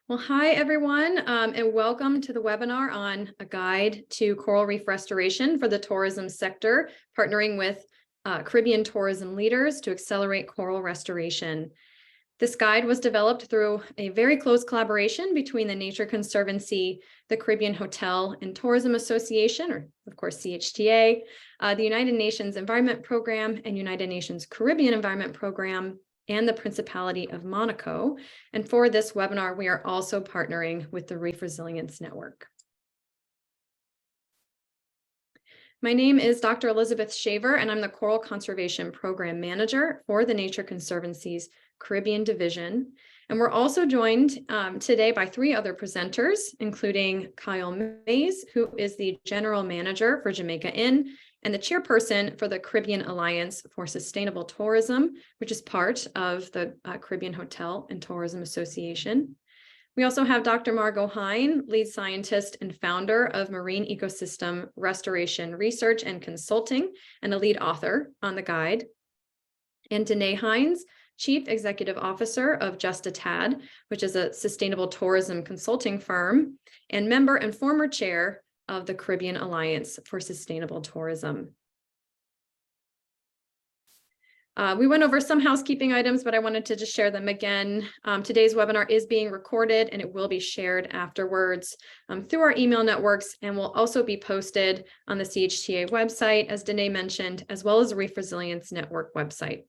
Well, hi, everyone, and welcome to the webinar on a guide to coral reef restoration for the tourism sector, partnering with Caribbean tourism leaders to accelerate coral restoration. This guide was developed through a very close collaboration between the Nature Conservancy, the Caribbean Hotel and Tourism Association, or of course CHTA, the United Nations Environment Program and United Nations Caribbean Environment Program, and the Principality of Monaco. And for this webinar, we are also partnering with the Reef Resilience Network. My name is Dr. Elizabeth Shaver, and I'm the Coral Conservation Program Manager for the Nature Conservancy's Caribbean Division. And we're also joined today by three other presenters, including Kyle Mays, who is the General Manager for Jamaica Inn, and the chairperson for the Caribbean Alliance for Sustainable Tourism, which is part of the Caribbean Hotel and Tourism Association. We also have Dr. Margot Hine, lead scientist and founder of Marine Ecosystem Restoration Research and Consulting, and a lead author on the guide. And Danae Hines, Chief Executive Officer of Just a Tad, which is a sustainable tourism consulting firm, and member and former chair of the Caribbean Alliance for Sustainable Tourism. We went over some housekeeping items, but I wanted to just share them again. Today's webinar is being recorded and it will be shared afterwards through our email networks, and will also be posted on the CHTA website, as Danae mentioned, as well as the Reef Resilience Network website.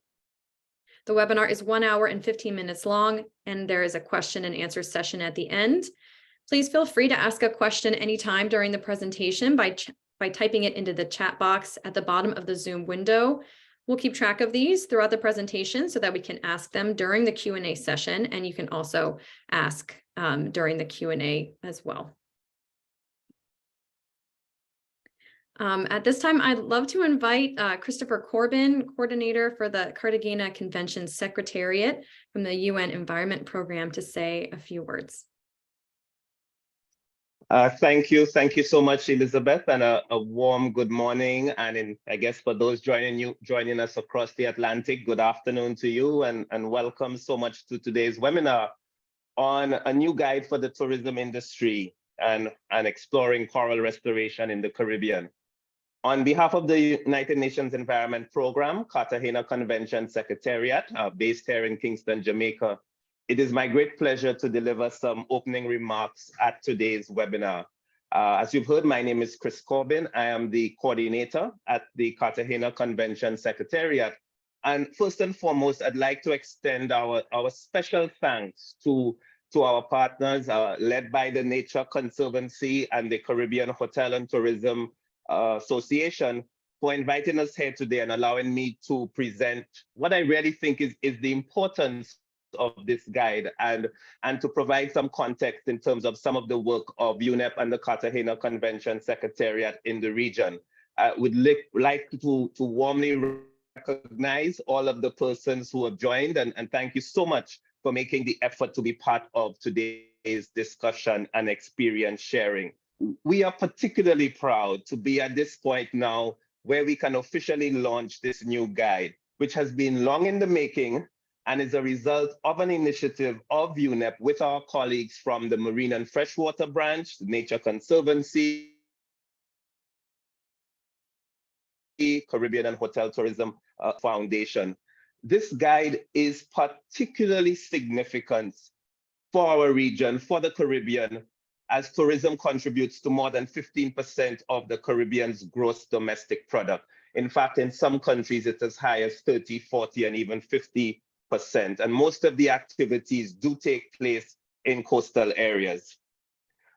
The webinar is 1 hour and 15 minutes long, and there is a question and answer session at the end. Please feel free to ask a question anytime during the presentation by typing it into the chat box at the bottom of the Zoom window. We'll keep track of these throughout the presentation so that we can ask them during the Q&A session, and you can also ask during the Q&A as well. At this time, I'd love to invite Christopher Corbin, coordinator for the Cartagena Convention Secretariat from the UN Environment Program, to say a few words. Thank you so much, Elizabeth, and a warm good morning. And I guess for those joining us across the Atlantic, good afternoon to you, and welcome so much to today's webinar on a new guide for the tourism industry and exploring coral restoration in the Caribbean. On behalf of the United Nations Environment Program, Cartagena Convention Secretariat, based here in Kingston, Jamaica, it is my great pleasure to deliver some opening remarks at today's webinar. As you've heard, my name is Chris Corbin. I am the coordinator at the Cartagena Convention Secretariat. And first and foremost, I'd like to extend our special thanks to our partners led by the Nature Conservancy and the Caribbean Hotel and Tourism Association for inviting us here today and allowing me to present what I really think is the importance of this guide, and to provide some context in terms of some of the work of UNEP and the Cartagena Convention Secretariat in the region. I would like to warmly recognize all of the persons who have joined, and thank you so much for making the effort to be part of today's discussion and experience sharing. We are particularly proud to be at this point now where we can officially launch this new guide, which has been long in the making and is a result of an initiative of UNEP with our colleagues from the Marine and Freshwater Branch, the Nature Conservancy, Caribbean and Hotel Tourism Foundation. This guide is particularly significant for our region, for the Caribbean, as tourism contributes to more than 15% of the Caribbean's gross domestic product. In fact, in some countries, it's as high as 30, 40, and even 50%. And most of the activities do take place in coastal areas.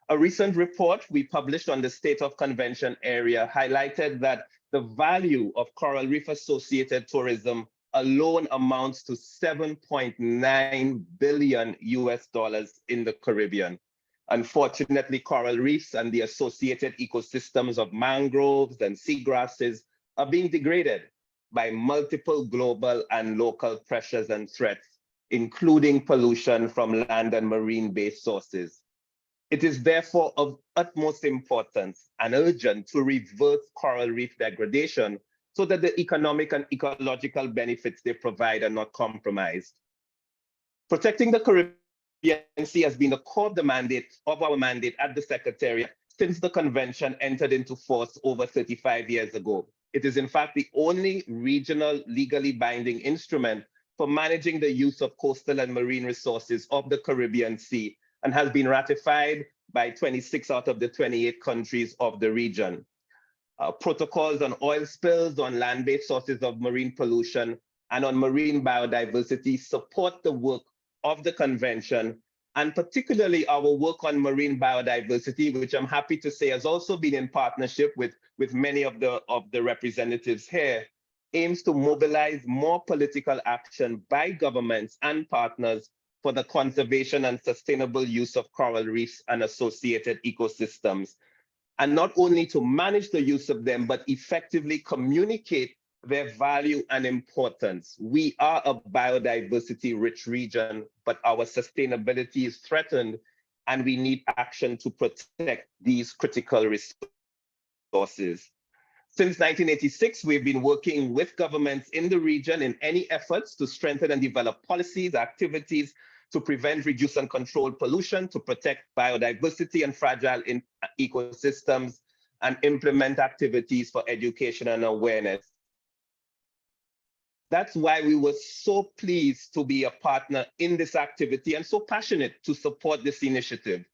A recent report we published on the State of Convention area highlighted that the value of coral reef associated tourism alone amounts to $7.9 billion in the Caribbean. Unfortunately, coral reefs and the associated ecosystems of mangroves and seagrasses are being degraded by multiple global and local pressures and threats, including pollution from land and marine-based sources. It is therefore of utmost importance and urgent to reverse coral reef degradation so that the economic and ecological benefits they provide are not compromised. Protecting the Caribbean Sea has been the core of our mandate at the Secretariat since the convention entered into force over 35 years ago. It is in fact the only regional legally binding instrument for managing the use of coastal and marine resources of the Caribbean Sea and has been ratified by 26 out of the 28 countries of the region. Protocols on oil spills, on land-based sources of marine pollution, and on marine biodiversity support the work of the convention, and particularly our work on marine biodiversity, which I'm happy to say has also been in partnership with many of the representatives here, aims to mobilize more political action by governments and partners for the conservation and sustainable use of coral reefs and associated ecosystems, and not only to manage the use of them, but effectively communicate their value and importance. We are a biodiversity-rich region, but our sustainability is threatened, and we need action to protect these critical resources. Since 1986, we've been working with governments in the region in any efforts to strengthen and develop policies, activities to prevent, reduce, and control pollution, to protect biodiversity and fragile ecosystems, and implement activities for education and awareness. That's why we were so pleased to be a partner in this activity and so passionate to support this initiative.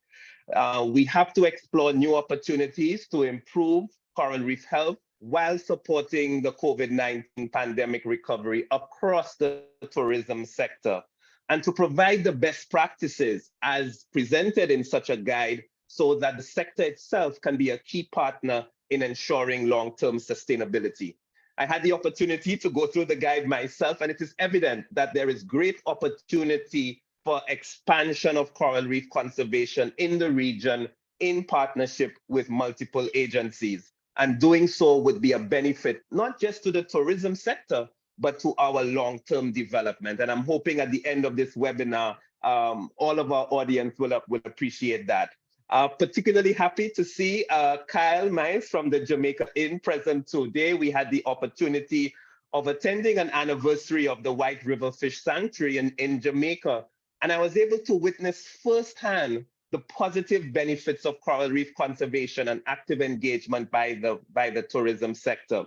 We have to explore new opportunities to improve coral reef health while supporting the COVID-19 pandemic recovery across the tourism sector, and to provide the best practices as presented in such a guide so that the sector itself can be a key partner in ensuring long-term sustainability. I had the opportunity to go through the guide myself, and it is evident that there is great opportunity for expansion of coral reef conservation in the region in partnership with multiple agencies. And doing so would be a benefit, not just to the tourism sector, but to our long-term development. And I'm hoping at the end of this webinar, all of our audience will appreciate that. Particularly happy to see Kyle Mice from the Jamaica Inn present today. We had the opportunity of attending an anniversary of the White River Fish Sanctuary in Jamaica. And I was able to witness firsthand the positive benefits of coral reef conservation and active engagement by the tourism sector.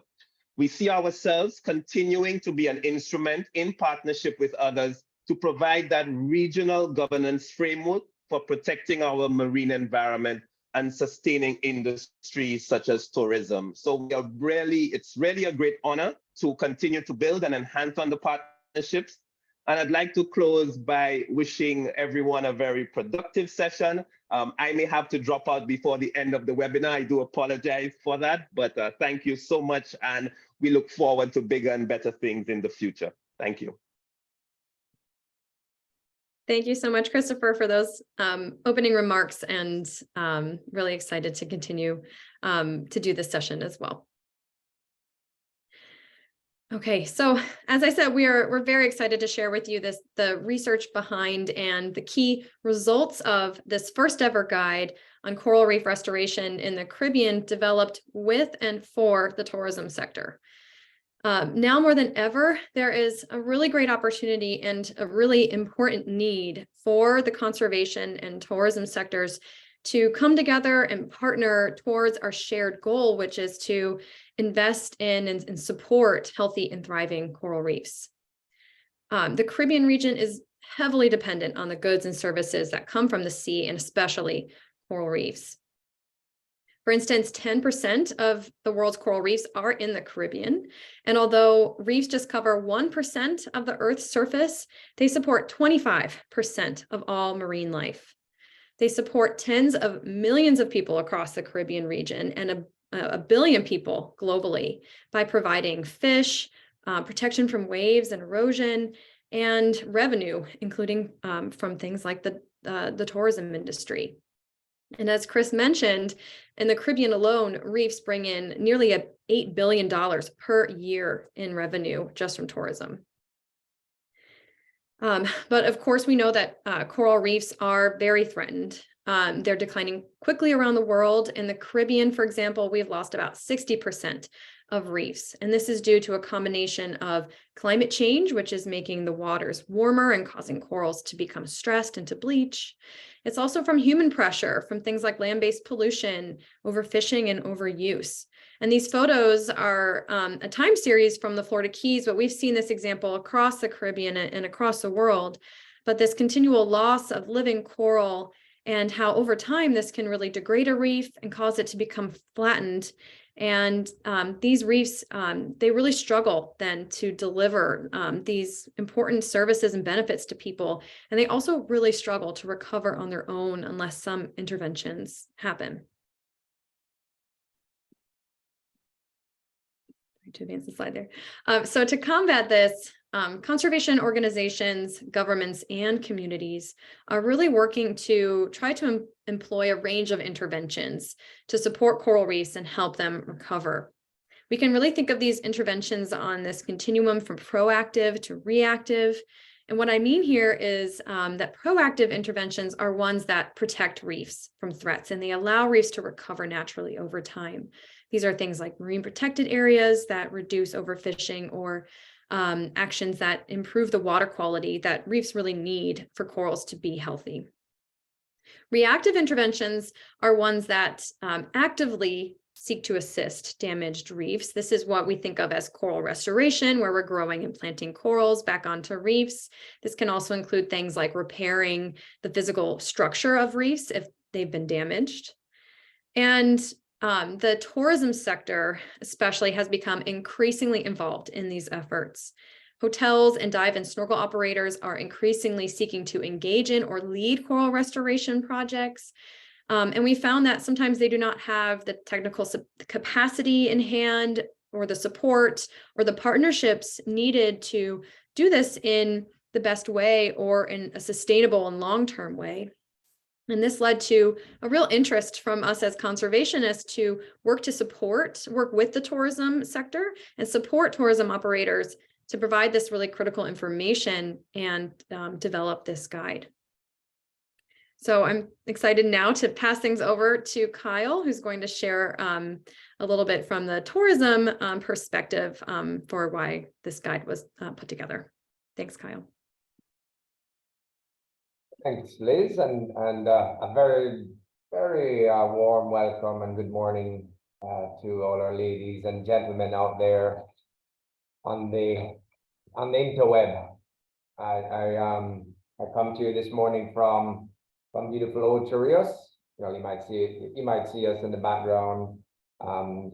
We see ourselves continuing to be an instrument in partnership with others to provide that regional governance framework for protecting our marine environment and sustaining industries such as tourism. So it's really a great honor to continue to build and enhance on the partnerships. And I'd like to close by wishing everyone a very productive session. I may have to drop out before the end of the webinar. I do apologize for that, but thank you so much. And we look forward to bigger and better things in the future. Thank you. Thank you so much, Christopher, for those opening remarks, and really excited to continue to do this session as well. Okay, so as I said, we're very excited to share with you the research behind and the key results of this first ever guide on coral reef restoration in the Caribbean, developed with and for the tourism sector. Now more than ever, there is a really great opportunity and a really important need for the conservation and tourism sectors to come together and partner towards our shared goal, which is to invest in and support healthy and thriving coral reefs. The Caribbean region is heavily dependent on the goods and services that come from the sea, and especially coral reefs. For instance, 10% of the world's coral reefs are in the Caribbean. And although reefs just cover 1% of the Earth's surface, they support 25% of all marine life. They support tens of millions of people across the Caribbean region and a billion people globally by providing fish, protection from waves and erosion, and revenue, including from things like the tourism industry. And as Chris mentioned, in the Caribbean alone, reefs bring in nearly $8 billion per year in revenue just from tourism. But of course, we know that coral reefs are very threatened. They're declining quickly around the world. In the Caribbean, for example, we've lost about 60% of reefs. And this is due to a combination of climate change, which is making the waters warmer and causing corals to become stressed and to bleach. It's also from human pressure, from things like land-based pollution, overfishing, and overuse. And these photos are a time series from the Florida Keys, but we've seen this example across the Caribbean and across the world. But this continual loss of living coral and how over time this can really degrade a reef and cause it to become flattened. And these reefs, they really struggle then to deliver these important services and benefits to people. And they also really struggle to recover on their own unless some interventions happen. To advance the slide there. So to combat this, conservation organizations, governments, and communities are really working to try to employ a range of interventions to support coral reefs and help them recover. We can really think of these interventions on this continuum from proactive to reactive. And what I mean here is that proactive interventions are ones that protect reefs from threats, and they allow reefs to recover naturally over time. These are things like marine protected areas that reduce overfishing, or actions that improve the water quality that reefs really need for corals to be healthy. Reactive interventions are ones that actively seek to assist damaged reefs. This is what we think of as coral restoration, where we're growing and planting corals back onto reefs. This can also include things like repairing the physical structure of reefs if they've been damaged. And the tourism sector especially has become increasingly involved in these efforts. Hotels and dive and snorkel operators are increasingly seeking to engage in or lead coral restoration projects. And we found that sometimes they do not have the technical capacity in hand, or the support, or the partnerships needed to do this in the best way or in a sustainable and long-term way. And this led to a real interest from us as conservationists to work with the tourism sector and support tourism operators to provide this really critical information and develop this guide. So I'm excited now to pass things over to Kyle, who's going to share a little bit from the tourism perspective for why this guide was put together. Thanks, Kyle. Thanks, Liz, and a very warm welcome and good morning to all our ladies and gentlemen out there on the interweb. I come to you this morning from beautiful Ocho Rios. You know, you might see us in the background.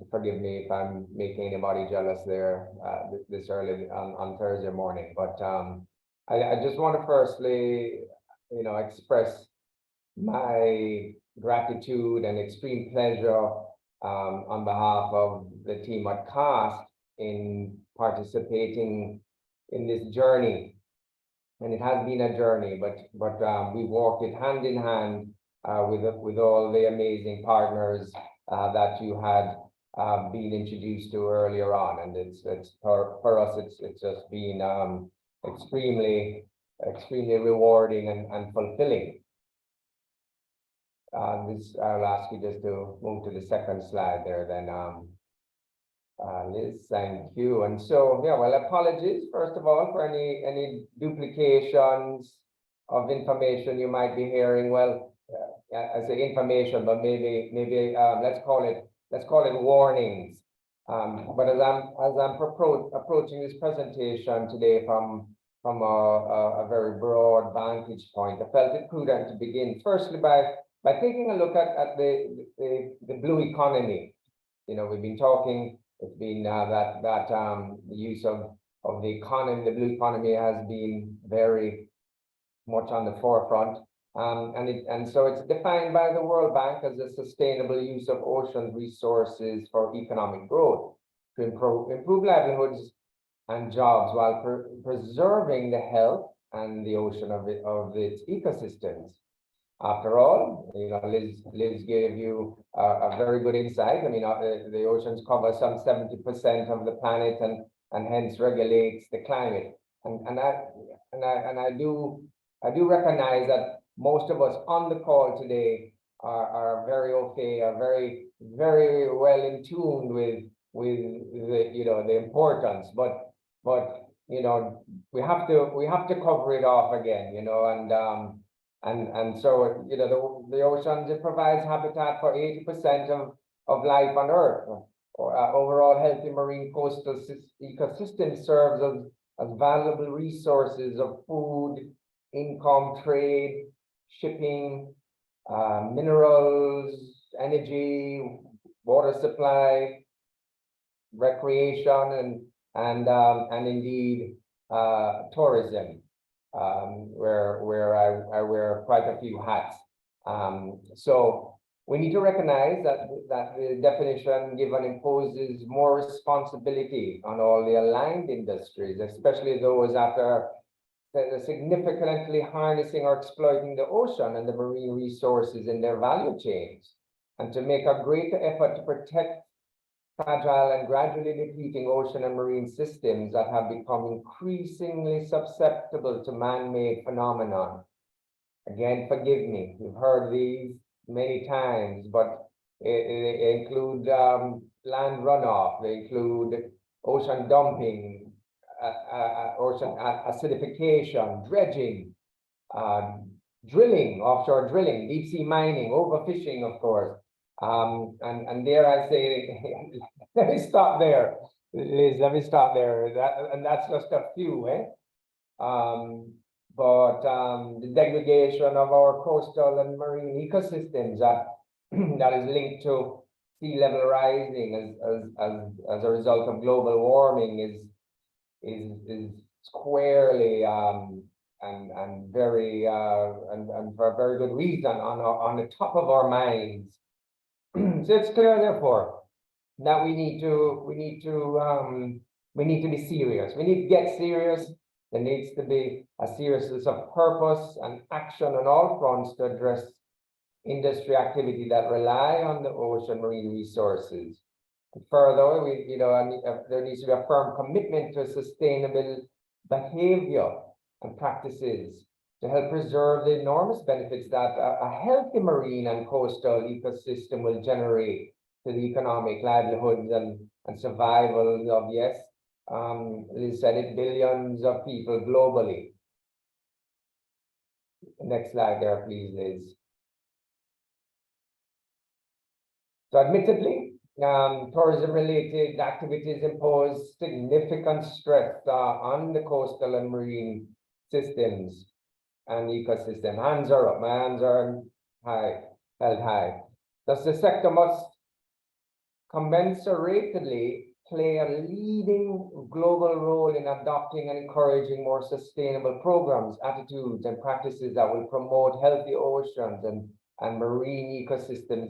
Forgive me if I'm making anybody jealous there this early on Thursday morning, but I just want to firstly, express my gratitude and extreme pleasure on behalf of the team at CAST in participating in this journey. And it has been a journey, but we walked it hand in hand with all the amazing partners that you had been introduced to earlier on. And it's for us, it's just been extremely rewarding and fulfilling. I'll ask you just to move to the second slide there, then Liz, thank you. And so, yeah, well, apologies first of all for any duplications of information you might be hearing. Well, I say information, but maybe let's call it warnings. But as I'm approaching this presentation today from a very broad vantage point, I felt it prudent to begin firstly by taking a look at the blue economy. You know, we've been talking. It's been that the use of the economy, the blue economy, has been very much on the forefront, and so it's defined by the World Bank as a sustainable use of ocean resources for economic growth to improve livelihoods and jobs while preserving the health and the ocean of its ecosystems. After all, you know, Liz gave you a very good insight. I mean, the oceans cover some 70% of the planet and hence regulates the climate. And I do recognize that most of us on the call today are very au fait, are very well in tune the importance, but we have to cover it off again, and so the oceans, it provides habitat for 80% of life on Earth. Overall, healthy marine coastal ecosystem serves as valuable resources of food, income, trade, shipping, minerals, energy, water supply, recreation, and indeed tourism, where I wear quite a few hats. So we need to recognize that the definition given imposes more responsibility on all the aligned industries, especially those that are significantly harnessing or exploiting the ocean and the marine resources in their value chains, and to make a greater effort to protect fragile and gradually depleting ocean and marine systems that have become increasingly susceptible to man-made phenomenon. Again, forgive me, you've heard these many times, but they include land runoff, they include ocean dumping, ocean acidification, dredging, drilling, offshore drilling, deep sea mining, overfishing, of course. And dare I say, let me stop there, Liz, let me stop there. And that's just a few, but the degradation of our coastal and marine ecosystems that is linked to sea level rising as a result of global warming is squarely and very and for a very good reason on the top of our minds. So it's clear, therefore, that we need to be serious. We need to get serious. There needs to be a seriousness of purpose and action on all fronts to address industry activity that rely on the ocean marine resources. And further, there needs to be a firm commitment to sustainable behavior and practices to help preserve the enormous benefits that a healthy marine and coastal ecosystem will generate to the economic livelihoods and survival of, yes, Liz said it, billions of people globally. Next slide there, please, Liz. So admittedly, tourism-related activities impose significant stress on the coastal and marine systems and ecosystem. Hands are up, my hands are high, held high. Thus, the sector must commensurately play a leading global role in adopting and encouraging more sustainable programs, attitudes, and practices that will promote healthy oceans and marine ecosystems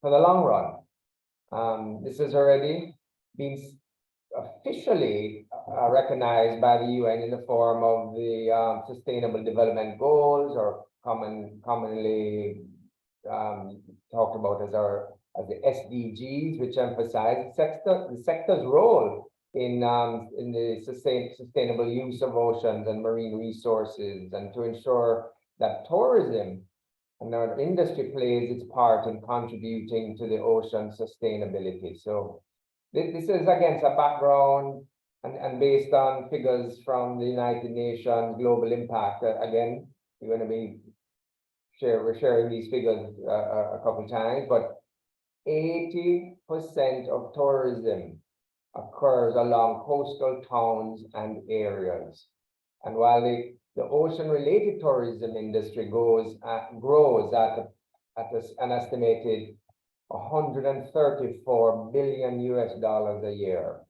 for the long run. This has already been officially recognized by the UN in the form of the Sustainable Development Goals, or commonly talked about as the SDGs, which emphasize the sector's role in the sustainable use of oceans and marine resources, and to ensure that tourism and our industry plays its part in contributing to the ocean sustainability. So this is against a background and based on figures from the United Nations Global Impact. Again, we're going to be sharing these figures a couple of times, but 80% of tourism occurs along coastal towns and areas. And while the ocean-related tourism industry grows at an estimated $134 billion a year.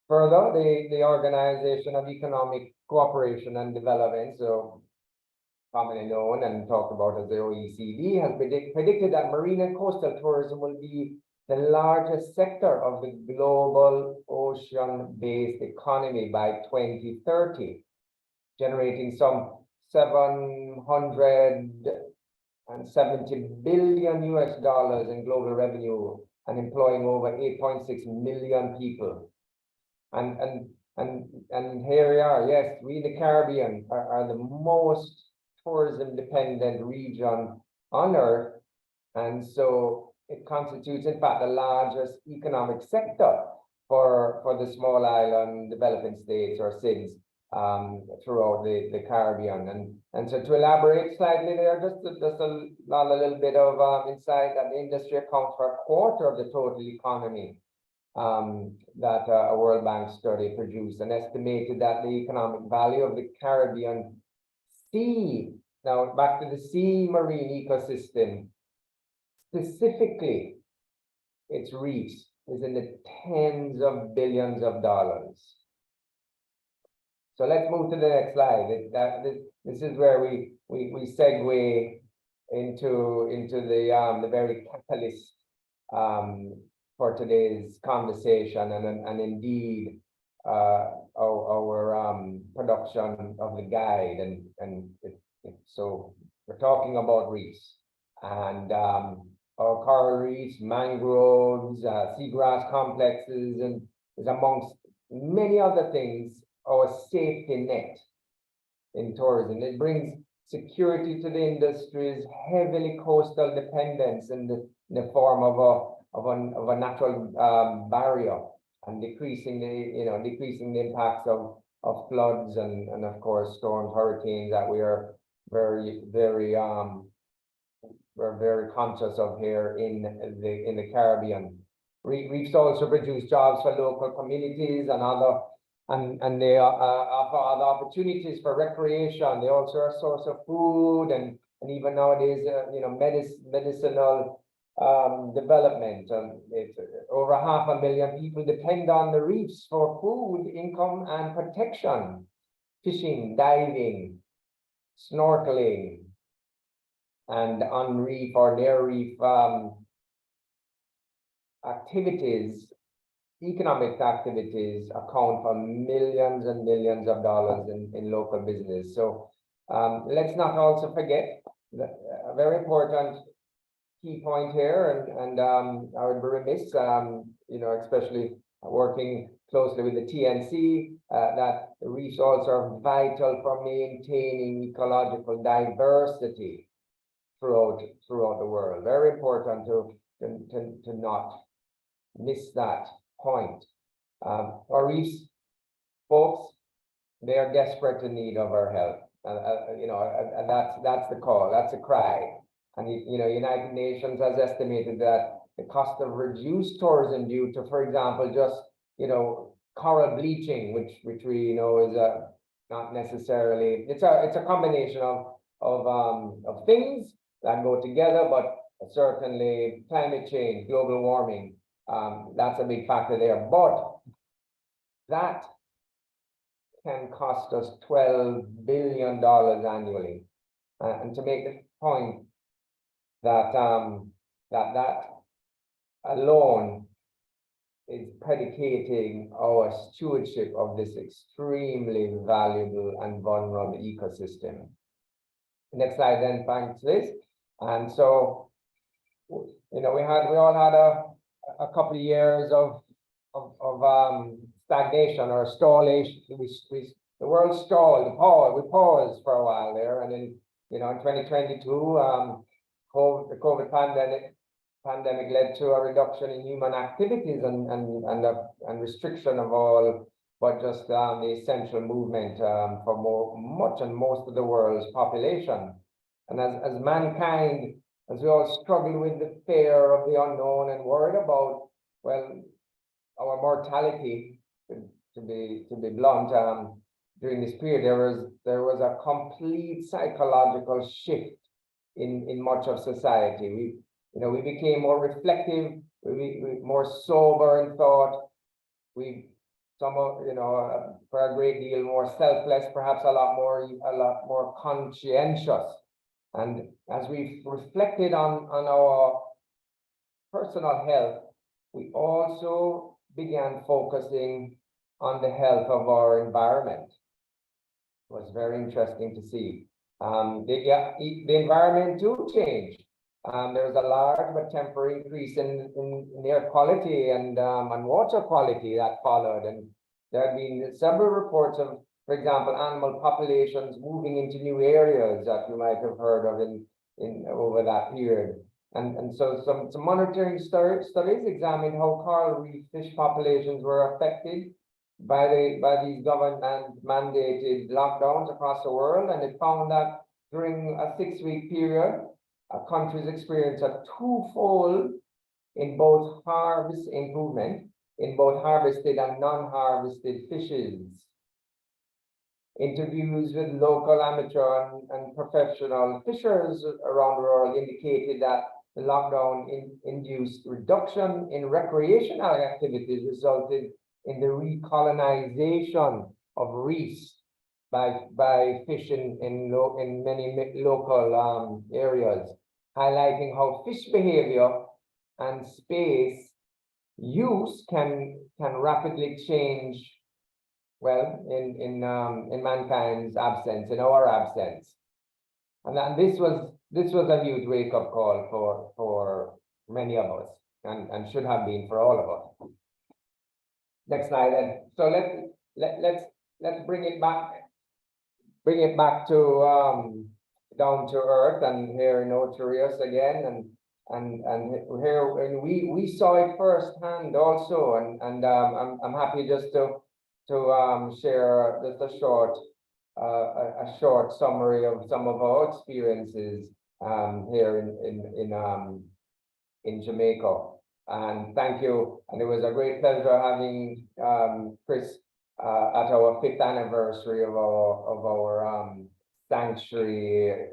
Further, the Organization of Economic Cooperation and Development, so commonly known and talked about as the OECD, has predicted that marine and coastal tourism will be the largest sector of the global ocean-based economy by 2030, generating some $770 billion in global revenue and employing over 8.6 million people. And here we are, yes, we in the Caribbean are the most tourism dependent region on Earth, and so it constitutes, in fact, the largest economic sector for the small island developing states, or SIDS, throughout the Caribbean. And so to elaborate slightly there, just a little bit of insight, that the industry accounts for a quarter of the total economy, that a World Bank study produced, and estimated that the economic value of the Caribbean sea, now back to the sea marine ecosystem, specifically its reefs, is in the tens of billions of dollars. So let's move to the next slide. This is where we segue into the very catalyst for today's conversation, and indeed our production of the guide, so we're talking about reefs, and our coral reefs, mangroves, seagrass complexes, and is amongst many other things our safety net in tourism. It brings security to the industry's heavily coastal dependence in the form of a natural barrier, and decreasing the impacts of floods and of course storms, hurricanes, that we are we're very conscious of here in the Caribbean. Reefs also produce jobs for local communities and they offer other opportunities for recreation. They also are a source of food and even nowadays, medicinal development. It's over 500,000 people depend on the reefs for food, income, and protection. Fishing, diving, snorkeling, and on reef or near reef activities, economic activities, account for millions and millions of dollars in local business. So let's not also forget a very important key point here, and I would be remiss, especially working closely with the TNC, that the reefs also are vital for maintaining ecological diversity throughout the world. Very important to not miss that point. Our reefs, folks, they are desperate in need of our help, and that's the call, that's a cry. And United Nations has estimated that the cost of reduced tourism due to, for example, just coral bleaching, which we know is not necessarily, it's a combination of things that go together, but certainly climate change, global warming, that's a big factor there. But that can cost us $12 billion annually. And to make the point that that alone is predicating our stewardship of this extremely valuable and vulnerable ecosystem. Next slide then, thanks Liz. And so, we all had a couple of years of stagnation or stallation. The world stalled, we paused for a while there, and then in 2022, the COVID pandemic led to a reduction in human activities and restriction of all but just the essential movement for most of the world's population. And as mankind, as we all struggle with the fear of the unknown and worried about, well, our mortality, to be blunt, during this period, there was a complete psychological shift in much of society. We became more reflective, we more sober in thought. For a great deal more selfless, perhaps a lot more conscientious. And as we reflected on our personal health, we also began focusing on the health of our environment. It was very interesting to see. The environment too changed. There was a large but temporary increase in air quality and water quality that followed. And there have been several reports of, for example, animal populations moving into new areas that you might have heard of in over that period. And so some monitoring studies examined how coral reef fish populations were affected by these government mandated lockdowns across the world, and it found that during a 6-week period, countries experienced a twofold in both harvest improvement in both harvested and non-harvested fishes. Interviews with local amateur and professional fishers around the world indicated that the lockdown induced reduction in recreational activities, resulted in the recolonization of reefs by fishing in many local areas, highlighting how fish behavior and space use can rapidly change, well, in mankind's absence, in our absence. And this was a huge wake-up call for many of us, and should have been for all of us. Next slide then. So let's bring it back to down to earth, and here in Otarius again, and here we saw it firsthand also, and I'm happy just to share just a short summary of some of our experiences here in Jamaica. And thank you. And it was a great pleasure having Chris at our 5th anniversary of our sanctuary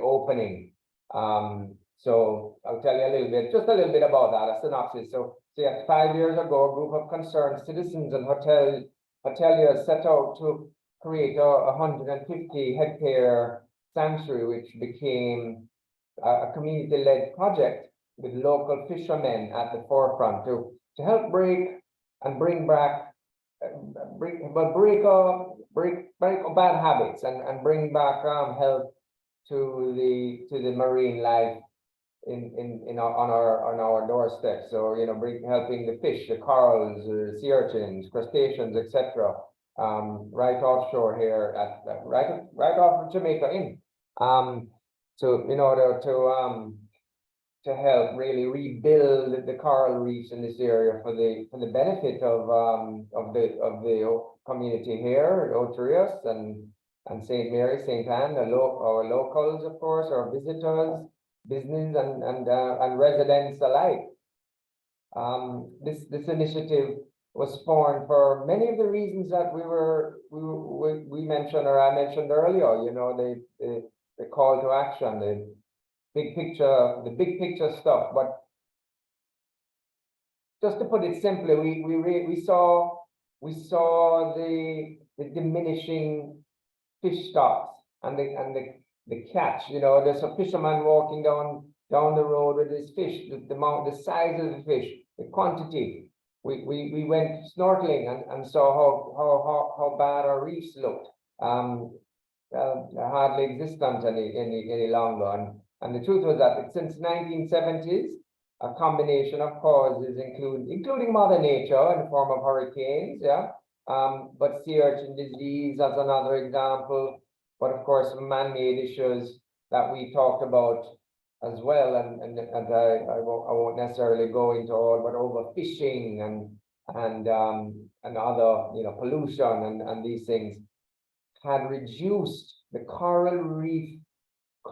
opening. So I'll tell you just a little bit about that, a synopsis. So yeah, 5 years ago, a group of concerned citizens and hoteliers set out to create a 150-hectare sanctuary, which became a community-led project with local fishermen at the forefront to help break bad habits and bring back health to the marine life on our doorstep. So, you know, helping the fish, the corals, sea urchins, crustaceans, etc. Right offshore here right off of Jamaica in. So in order to help really rebuild the coral reefs in this area for the benefit of the community here at Otarius and St. Mary, St. Anne, our locals, of course, our visitors, business and residents alike. This initiative was spawned for many of the reasons that we mentioned, or I mentioned earlier. You know, the call to action, the big picture stuff. But just to put it simply, we saw the diminishing fish stocks and the catch. You know, there's a fisherman walking down the road with his fish, the size of the fish, the quantity. We went snorkeling and saw how bad our reefs looked. Hardly existent any longer. And the truth was that since 1970s, a combination of causes including Mother Nature in the form of hurricanes, yeah. But sea urchin disease as another example, but of course man-made issues that we talked about as well, and I won't necessarily go into all, but overfishing and other, you know, pollution and these things had reduced the coral reef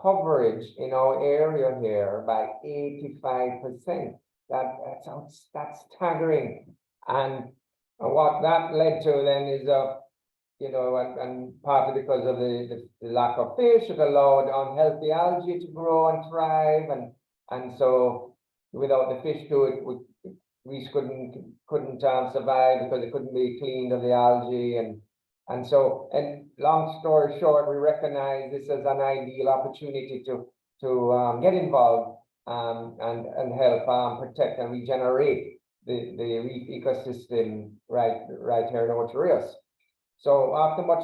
coverage in our area here by 85%. That's staggering. And what that led to then is you know, and partly because of the lack of fish, it allowed unhealthy algae to grow and thrive, and so without the fish to it, we couldn't survive because it couldn't be cleaned of the algae, and so, and long story short, we recognize this as an ideal opportunity to get involved and help protect and regenerate the reef ecosystem right here in Otarius. So after much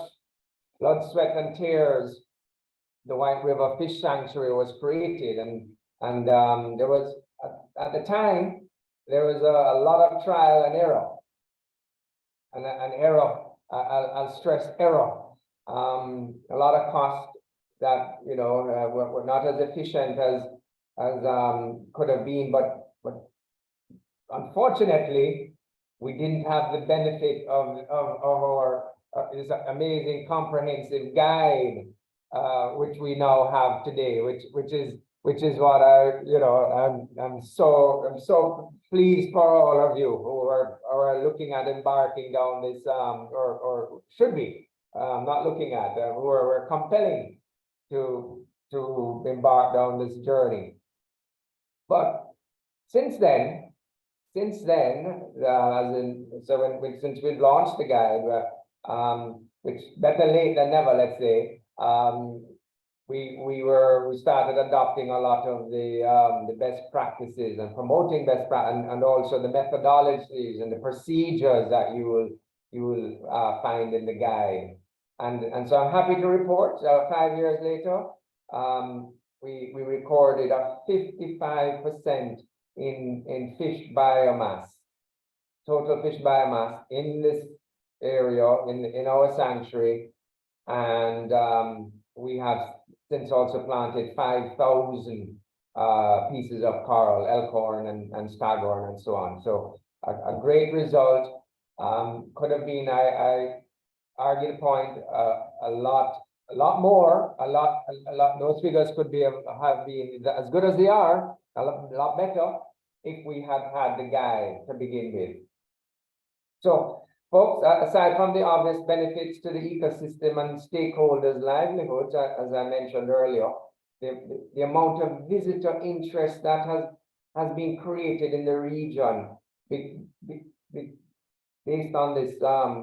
blood, sweat, and tears, the White River Fish Sanctuary was created, and there was at the time there was a lot of trial and error, and error. I'll stress error. A lot of costs that, you know, were not as efficient could have been, but unfortunately, we didn't have the benefit of our this amazing comprehensive guide, which we now have today, which is what I'm so pleased for all of you who are looking at embarking down this or should be not looking at who are compelling to embark down this journey. But since then, since we've launched the guide, which better late than never, let's say, we started adopting a lot of the best practices and promoting best practices and also the methodologies and the procedures that you will find in the guide. And so I'm happy to report 5 years later, we recorded a 55% in fish biomass, total fish biomass in this area in our sanctuary, and we have since also planted 5,000 pieces of coral, elkhorn and staghorn and so on. So a great result. Could have been, I argue the point, a lot more. Those figures could have been as good as they are, a lot better if we had had the guide to begin with. So, folks, aside from the obvious benefits to the ecosystem and stakeholders' livelihoods, as I mentioned earlier, the amount of visitor interest that has been created in the region based on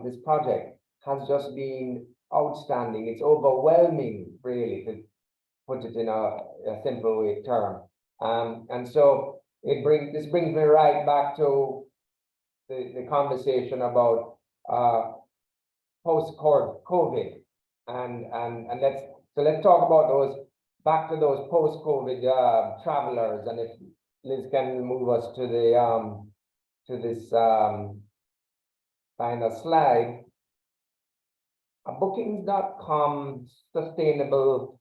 this project has just been outstanding. It's overwhelming, really, to put it in a simple way term. And so this brings me right back to the conversation about post-COVID, and let's talk about back to those post-COVID travelers, and if Liz can move us to this final slide. A Bookings.com sustainable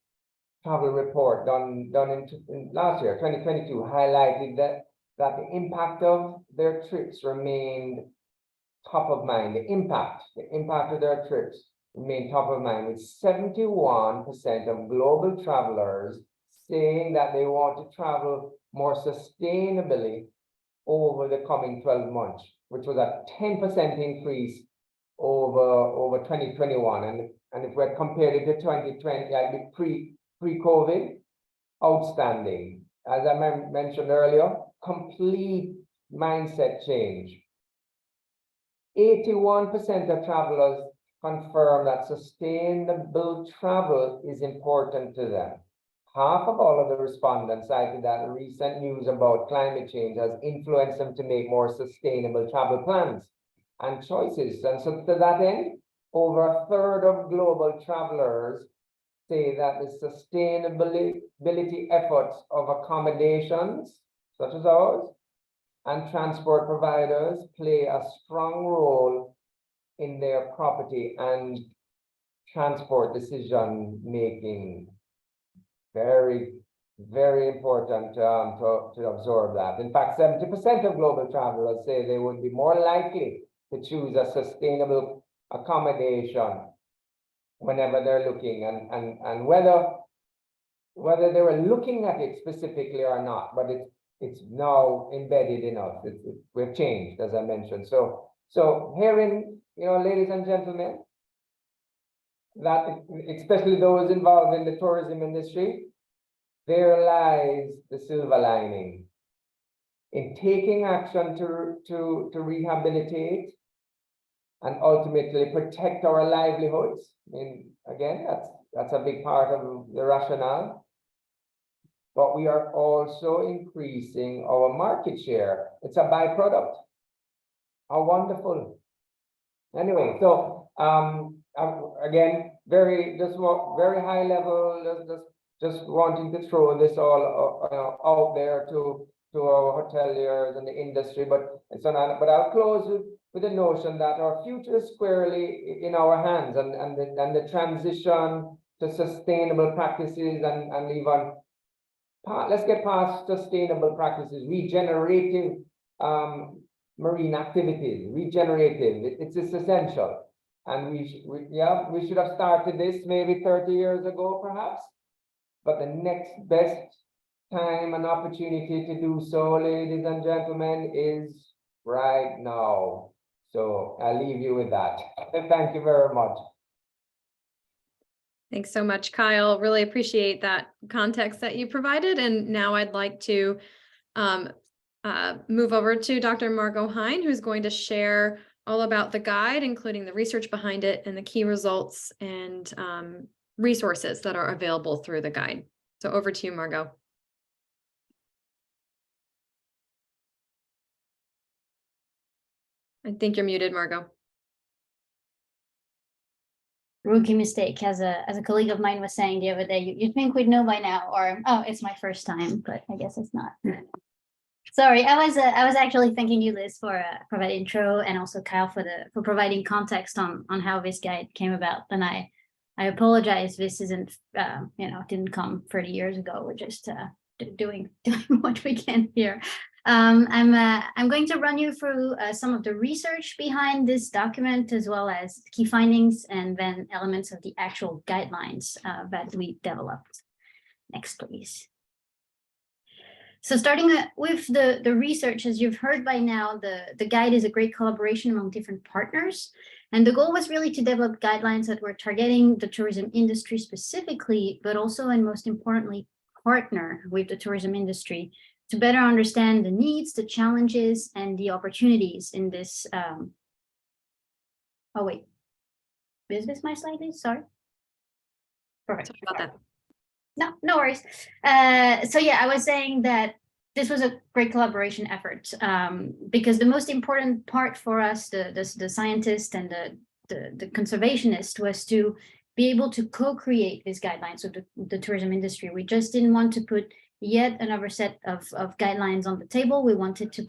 travel report done in last year, 2022, highlighted that the impact of their trips remained top of mind. The impact of their trips remained top of mind, with 71% of global travelers saying that they want to travel more sustainably over the coming 12 months, which was a 10% increase over 2021. And if we compared it to 2020, I mean pre-COVID, outstanding. As I mentioned earlier, complete mindset change. 81% of travelers confirm that sustainable travel is important to them. Half of all of the respondents cited that recent news about climate change has influenced them to make more sustainable travel plans and choices. And so to that end, over a third of global travelers say that the sustainability efforts of accommodations, such as ours, and transport providers play a strong role in their property and transport decision making. Very, very important to absorb that. In fact, 70% of global travelers say they would be more likely to choose a sustainable accommodation whenever they're looking, and whether they were looking at it specifically or not, but it's now embedded in us. We've changed, as I mentioned. So hearing, ladies and gentlemen, that especially those involved in the tourism industry, there lies the silver lining in taking action to rehabilitate and ultimately protect our livelihoods. I mean, again, that's a big part of the rationale. But we are also increasing our market share. It's a byproduct. How wonderful. Anyway, so again, very high level, just wanting to throw this all out there to our hoteliers and the industry, but I'll close with the notion that our future is squarely in our hands, and the transition to sustainable practices and even let's get past sustainable practices, regenerative marine activities, regenerative. It's essential. And we should have started this maybe 30 years ago, perhaps. But the next best time and opportunity to do so, ladies and gentlemen, is right now. So I'll leave you with that. Thank you very much. Thanks so much, Kyle. Really appreciate that context that you provided. And now I'd like to move over to Dr. Margot Hein, who's going to share all about the guide, including the research behind it and the key results and resources that are available through the guide. So over to you, Margot. I think you're muted, Margot. Rookie mistake, as a colleague of mine was saying the other day, you'd think we'd know by now, or oh, it's my first time, but I guess it's not. Sorry, I was actually thanking you, Liz, for that intro, and also Kyle for providing context on how this guide came about. And I apologize, this isn't didn't come 30 years ago. We're just doing what we can here. I'm going to run you through some of the research behind this document, as well as key findings and then elements of the actual guidelines that we developed. Next, please. So starting with the research, as you've heard by now, the guide is a great collaboration among different partners. And the goal was really to develop guidelines that were targeting the tourism industry specifically, but also, and most importantly, partner with the tourism industry to better understand the needs, the challenges, and the opportunities in this. Oh, wait. Is this my slide, Liz? Sorry. Perfect. Sorry about that. No worries. So yeah, I was saying that this was a great collaboration effort because the most important part for us, the scientist and the conservationist, was to be able to co-create these guidelines with the tourism industry. We just didn't want to put yet another set of guidelines on the table. We wanted to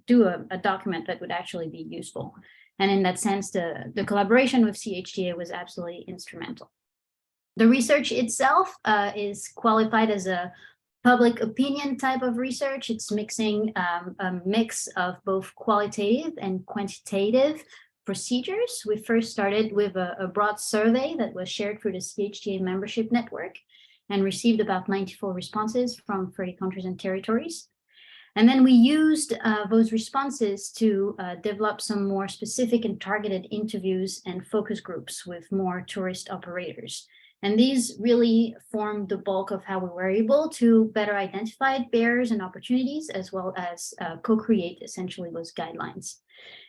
do a document that would actually be useful. And in that sense, the collaboration with CHTA was absolutely instrumental. The research itself is qualified as a public opinion type of research. It's mixing a mix of both qualitative and quantitative procedures. We first started with a broad survey that was shared through the CHTA membership network and received about 94 responses from 30 countries and territories. And then we used those responses to develop some more specific and targeted interviews and focus groups with more tourist operators. And these really formed the bulk of how we were able to better identify barriers and opportunities, as well as co-create essentially those guidelines.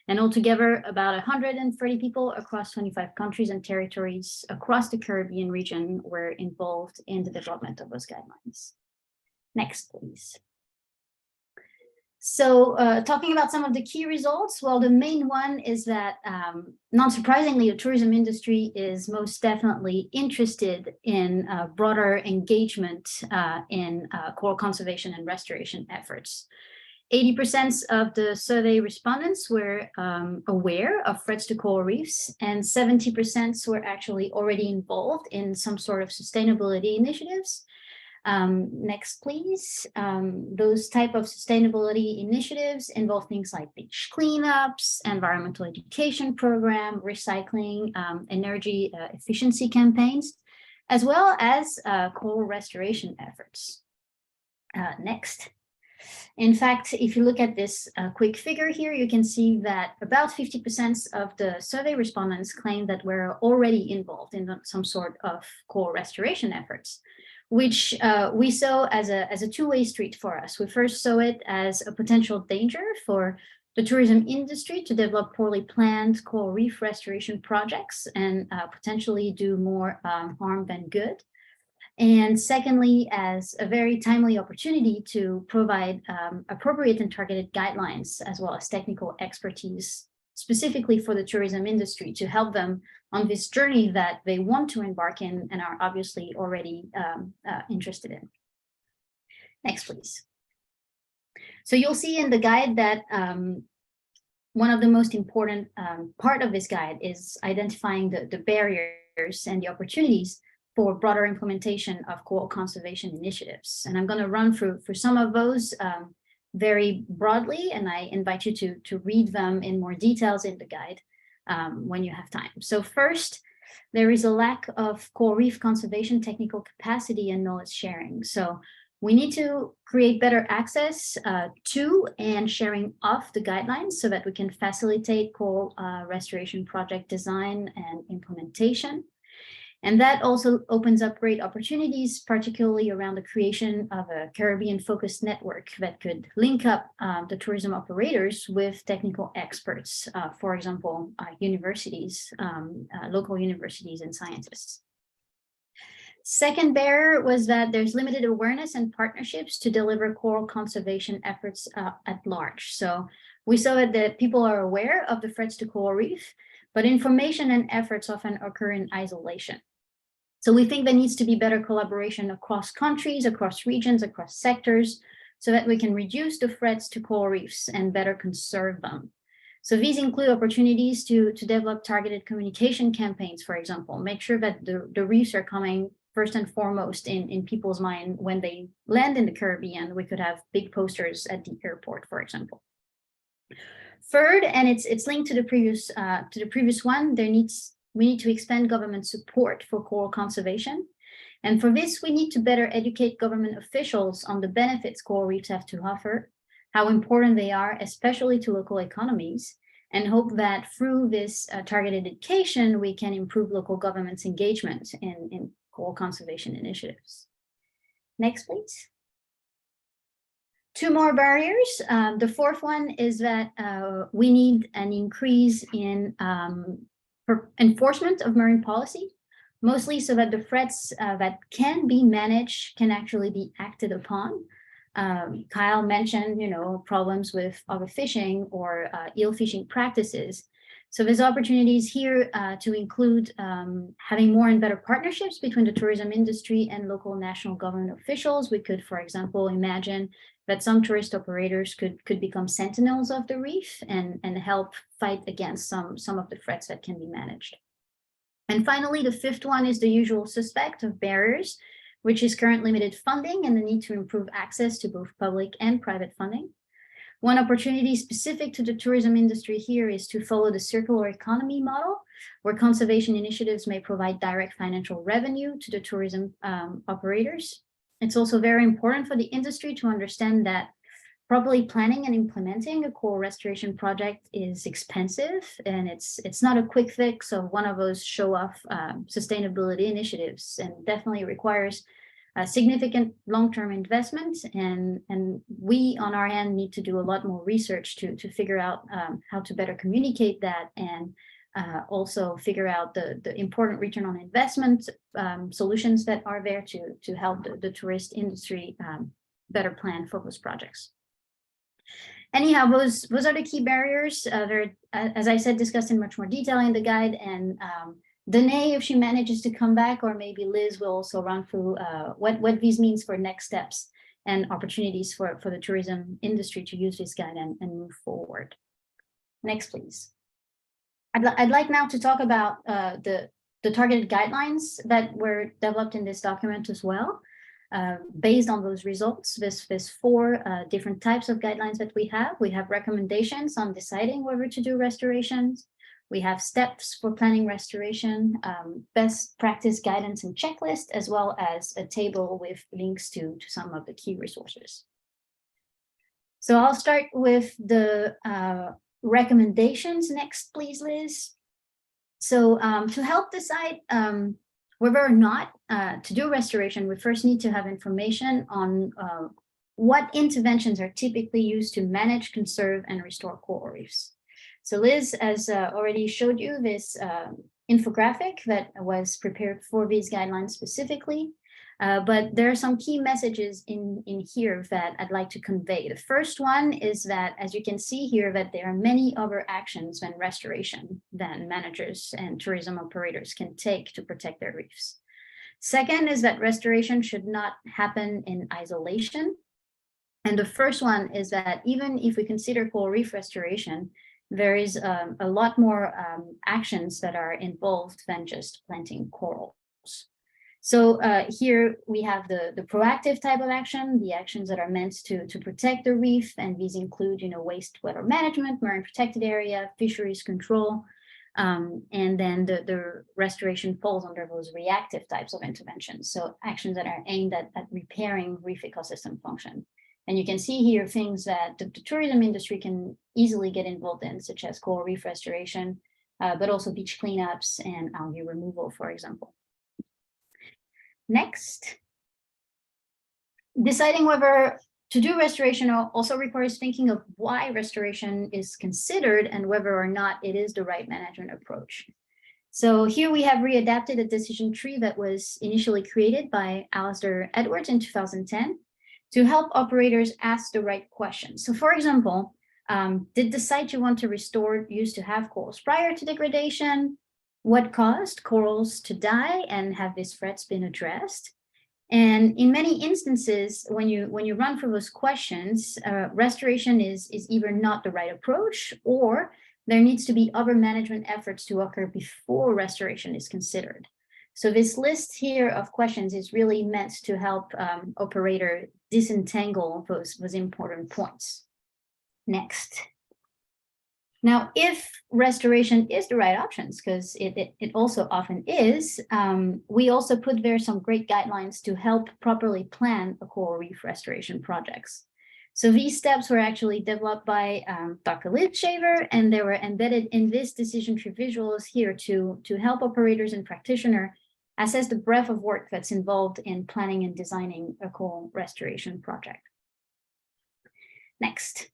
And altogether, about 130 people across 25 countries and territories across the Caribbean region were involved in the development of those guidelines. Next, please. So talking about some of the key results, well, the main one is that, not surprisingly, the tourism industry is most definitely interested in broader engagement in coral conservation and restoration efforts. 80% of the survey respondents were aware of threats to coral reefs, and 70% were actually already involved in some sort of sustainability initiatives. Next, please. Those type of sustainability initiatives involve things like beach cleanups, environmental education program, recycling, energy efficiency campaigns, as well as coral restoration efforts. Next. In fact, if you look at this quick figure here, you can see that about 50% of the survey respondents claim that we're already involved in some sort of coral restoration efforts, which we saw as a two-way street for us. We first saw it as a potential danger for the tourism industry to develop poorly planned coral reef restoration projects and potentially do more harm than good. And secondly, as a very timely opportunity to provide appropriate and targeted guidelines, as well as technical expertise, specifically for the tourism industry, to help them on this journey that they want to embark in and are obviously already interested in. Next, please. So you'll see in the guide that one of the most important part of this guide is identifying the barriers and the opportunities for broader implementation of coral conservation initiatives. And I'm going to run through some of those very broadly, and I invite you to read them in more details in the guide when you have time. So first, there is a lack of coral reef conservation technical capacity and knowledge sharing. So we need to create better access to and sharing of the guidelines so that we can facilitate coral restoration project design and implementation. And that also opens up great opportunities, particularly around the creation of a Caribbean-focused network that could link up the tourism operators with technical experts, for example, universities, local universities and scientists. Second barrier was that there's limited awareness and partnerships to deliver coral conservation efforts at large. So we saw that people are aware of the threats to coral reef, but information and efforts often occur in isolation. So we think there needs to be better collaboration across countries, across regions, across sectors, so that we can reduce the threats to coral reefs and better conserve them. So these include opportunities to develop targeted communication campaigns, for example, make sure that the reefs are coming first and foremost in people's mind when they land in the Caribbean. We could have big posters at the airport, for example. Third, and it's linked to the previous one, we need to expand government support for coral conservation. And for this, we need to better educate government officials on the benefits coral reefs have to offer, how important they are, especially to local economies, and hope that through this targeted education, we can improve local government's engagement in coral conservation initiatives. Next, please. Two more barriers. The fourth one is that we need an increase in enforcement of marine policy, mostly so that the threats that can be managed can actually be acted upon. Kyle mentioned, problems with overfishing or eel fishing practices. So there's opportunities here to include having more and better partnerships between the tourism industry and local national government officials. We could, for example, imagine that some tourist operators could become sentinels of the reef and help fight against some of the threats that can be managed. And finally, the fifth one is the usual suspect of barriers, which is current limited funding and the need to improve access to both public and private funding. One opportunity specific to the tourism industry here is to follow the circular economy model, where conservation initiatives may provide direct financial revenue to the tourism operators. It's also very important for the industry to understand that properly planning and implementing a coral restoration project is expensive, and it's not a quick fix of one of those show-off sustainability initiatives, and definitely requires a significant long-term investment. And we on our end need to do a lot more research to figure out how to better communicate that, and also figure out the important return on investment solutions that are there to help the tourist industry better plan for those projects. Anyhow, those are the key barriers. They're, as I said, discussed in much more detail in the guide, and Danae, if she manages to come back, or maybe Liz will also run through what these means for next steps and opportunities for the tourism industry to use this guide and move forward. Next, please. I'd like now to talk about the targeted guidelines that were developed in this document as well. Based on those results, there's four different types of guidelines that we have. We have recommendations on deciding whether to do restorations. We have steps for planning restoration, best practice guidance and checklist, as well as a table with links to some of the key resources. So I'll start with the recommendations next, please, Liz. So to help decide whether or not to do restoration, we first need to have information on what interventions are typically used to manage, conserve, and restore coral reefs. So Liz has already showed you this infographic that was prepared for these guidelines specifically, but there are some key messages in here that I'd like to convey. The first one is that, as you can see here, that there are many other actions than restoration that managers and tourism operators can take to protect their reefs. Second is that restoration should not happen in isolation. And the first one is that even if we consider coral reef restoration, there is a lot more actions that are involved than just planting corals. So here we have the proactive type of action, the actions that are meant to protect the reef, and these include, wastewater management, marine protected area, fisheries control, and then the restoration falls under those reactive types of interventions. So actions that are aimed at repairing reef ecosystem function. And you can see here things that the tourism industry can easily get involved in, such as coral reef restoration, but also beach cleanups and algae removal, for example. Next, deciding whether to do restoration also requires thinking of why restoration is considered and whether or not it is the right management approach. So here we have readapted a decision tree that was initially created by Alistair Edwards in 2010 to help operators ask the right questions. So for example, did the site you want to restore used to have corals prior to degradation? What caused corals to die, and have these threats been addressed? And in many instances, when you run through those questions, restoration is either not the right approach, or there needs to be other management efforts to occur before restoration is considered. So this list here of questions is really meant to help operator disentangle those important points. Next. Now, if restoration is the right options, because it also often is, we also put there some great guidelines to help properly plan a coral reef restoration projects. So these steps were actually developed by Dr. Liz Shaver, and they were embedded in this decision tree visuals here to help operators and practitioners assess the breadth of work that's involved in planning and designing a coral restoration project. Next.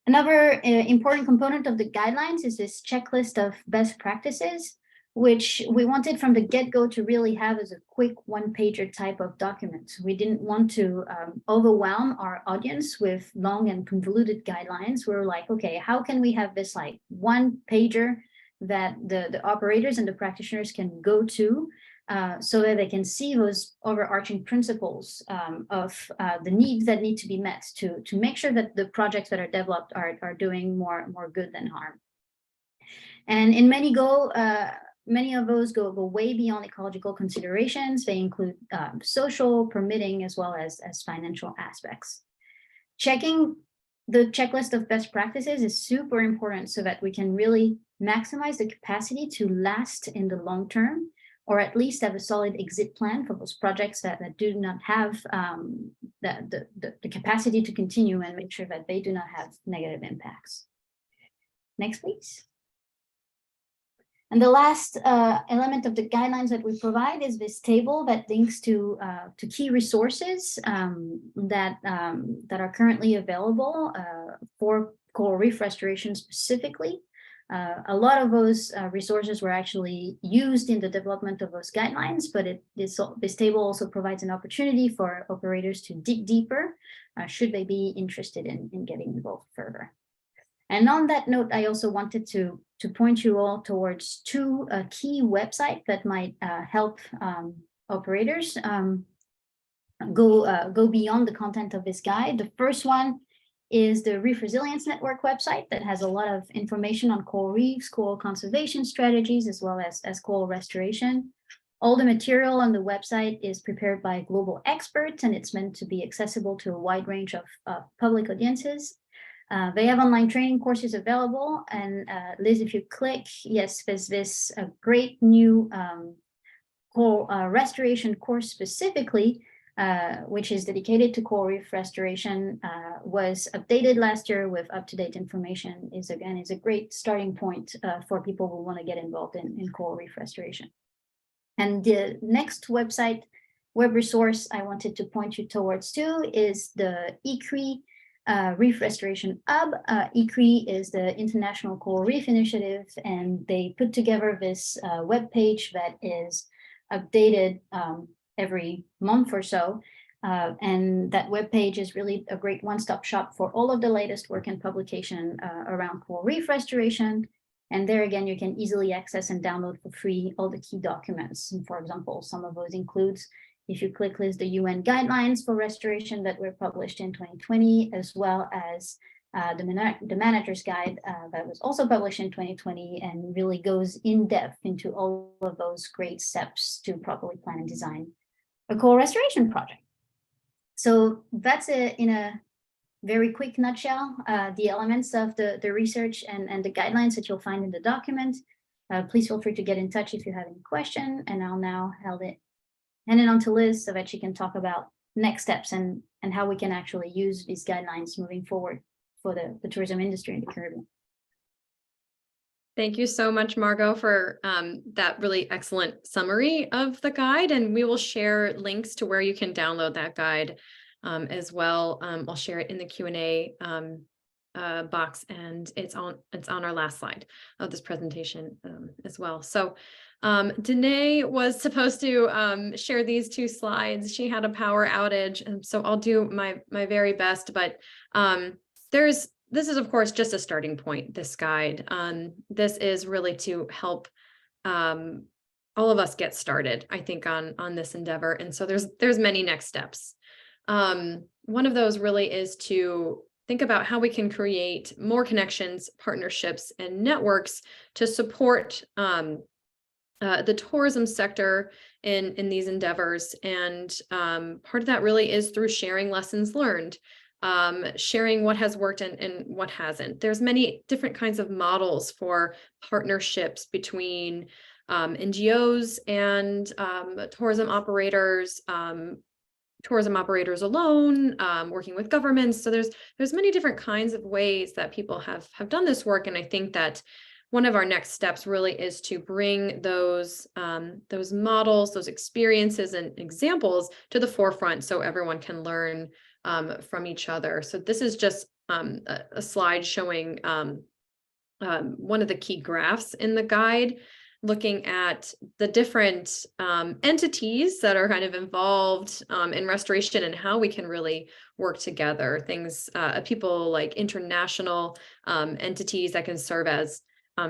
Another important component of the guidelines is this checklist of best practices, which we wanted from the get-go to really have as a quick one-pager type of document. We didn't want to overwhelm our audience with long and convoluted guidelines. We were like, okay, how can we have this like one-pager that the operators and the practitioners can go to so that they can see those overarching principles of the needs that need to be met to make sure that the projects that are developed are doing more good than harm. And in many of those go way beyond ecological considerations. They include social, permitting, as well as financial aspects. Checking the checklist of best practices is super important so that we can really maximize the capacity to last in the long term, or at least have a solid exit plan for those projects that do not have the capacity to continue, and make sure that they do not have negative impacts. Next, please. And the last element of the guidelines that we provide is this table that links to key resources that are currently available for coral reef restoration specifically. A lot of those resources were actually used in the development of those guidelines, but this table also provides an opportunity for operators to dig deeper should they be interested in getting involved further. And on that note, I also wanted to point you all towards two key websites that might help operators go beyond the content of this guide. The first one is the Reef Resilience Network website that has a lot of information on coral reefs, coral conservation strategies, as well as coral restoration. All the material on the website is prepared by global experts, and it's meant to be accessible to a wide range of public audiences. They have online training courses available, and Liz, if you click, yes, there's this great new coral restoration course specifically, which is dedicated to coral reef restoration, was updated last year with up-to-date information. Is a great starting point for people who want to get involved in coral reef restoration. And the next website web resource I wanted to point you towards too is the ICRI Reef Restoration Hub. ICRI is the International Coral Reef Initiative, and they put together this web page that is updated every month or so. And that web page is really a great one-stop shop for all of the latest work and publication around coral reef restoration. And there again, you can easily access and download for free all the key documents. And for example, some of those includes, if you click, Liz, the UN guidelines for restoration that were published in 2020, as well as the manager's guide that was also published in 2020 and really goes in depth into all of those great steps to properly plan and design a coral restoration project. So that's in a very quick nutshell, the elements of the research and the guidelines that you'll find in the document. Please feel free to get in touch if you have any question, and I'll now hand it on to Liz so that she can talk about next steps and how we can actually use these guidelines moving forward for the tourism industry in the Caribbean. Thank you so much, Margot, for that really excellent summary of the guide. And we will share links to where you can download that guide as well. I'll share it in the Q&A box, and it's on our last slide of this presentation as well. So Danae was supposed to share these 2 slides. She had a power outage, and so I'll do my very best, but this is, of course, just a starting point, this guide. This is really to help all of us get started, I think, on this endeavor. And so there's many next steps. One of those really is to think about how we can create more connections, partnerships, and networks to support the tourism sector in these endeavors. And part of that really is through sharing lessons learned. Sharing what has worked and what hasn't. There's many different kinds of models for partnerships between NGOs and tourism operators alone, working with governments. So there's many different kinds of ways that people have done this work. And I think that one of our next steps really is to bring those models, those experiences and examples to the forefront so everyone can learn from each other. So this is just a slide showing one of the key graphs in the guide, looking at the different entities that are kind of involved in restoration and how we can really work together. Things, people like international entities that can serve as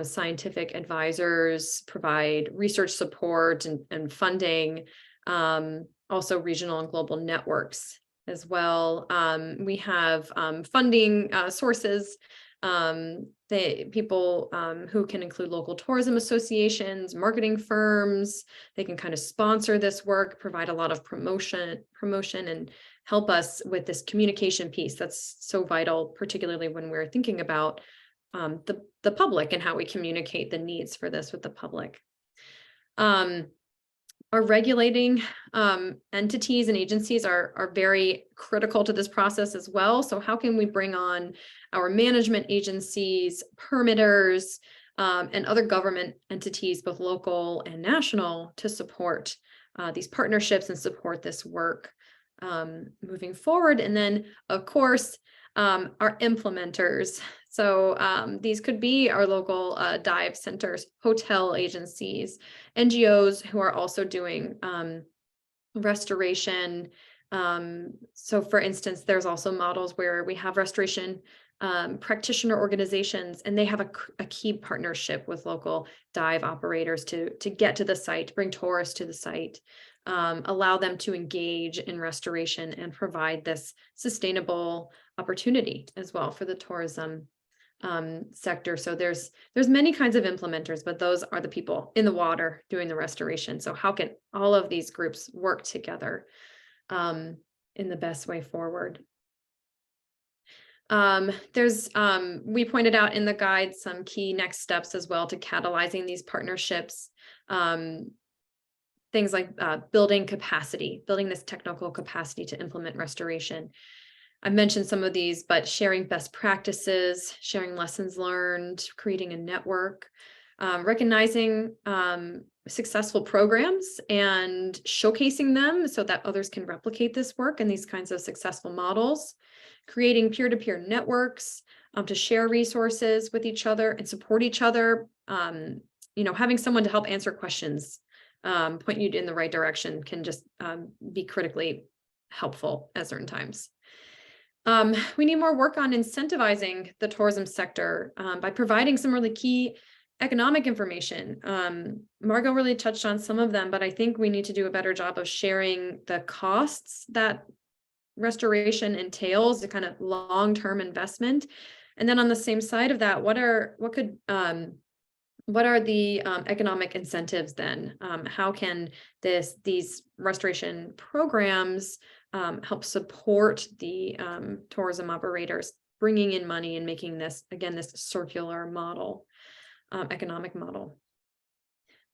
scientific advisors, provide research support and funding, also regional and global networks as well. We have funding sources, people who can include local tourism associations, marketing firms. They can kind of sponsor this work, provide a lot of promotion and help us with this communication piece that's so vital, particularly when we're thinking about the public and how we communicate the needs for this with the public. Our regulating entities and agencies are very critical to this process as well. So how can we bring on our management agencies, permitters, and other government entities, both local and national, to support these partnerships and support this work moving forward? And then, of course, our implementers. So these could be our local dive centers, hotel agencies, NGOs who are also doing restoration. So for instance, there's also models where we have restoration practitioner organizations, and they have a key partnership with local dive operators to get to the site, bring tourists to the site, allow them to engage in restoration and provide this sustainable opportunity as well for the tourism sector. So there's many kinds of implementers, but those are the people in the water doing the restoration. So how can all of these groups work together in the best way forward? We pointed out in the guide some key next steps as well to catalyzing these partnerships. Things like building this technical capacity to implement restoration. I mentioned some of these, but sharing best practices, sharing lessons learned, creating a network, recognizing successful programs and showcasing them so that others can replicate this work and these kinds of successful models, creating peer-to-peer networks to share resources with each other and support each other. Having someone to help answer questions, point you in the right direction can just be critically helpful at certain times. We need more work on incentivizing the tourism sector by providing some really key economic information. Margot really touched on some of them, but I think we need to do a better job of sharing the costs that restoration entails, a kind of long-term investment. And then on the same side of that, what are the economic incentives then? How can these restoration programs help support the tourism operators, bringing in money and making this, again, this circular model, economic model?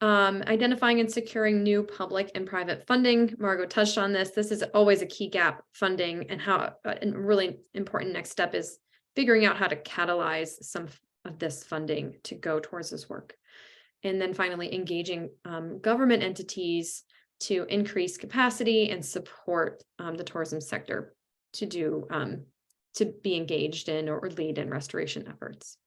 Identifying and securing new public and private funding. Margot touched on this. This is always a key gap, funding, and how a really important next step is figuring out how to catalyze some of this funding to go towards this work. And then finally, engaging government entities to increase capacity and support the tourism sector to be engaged in or lead in restoration efforts.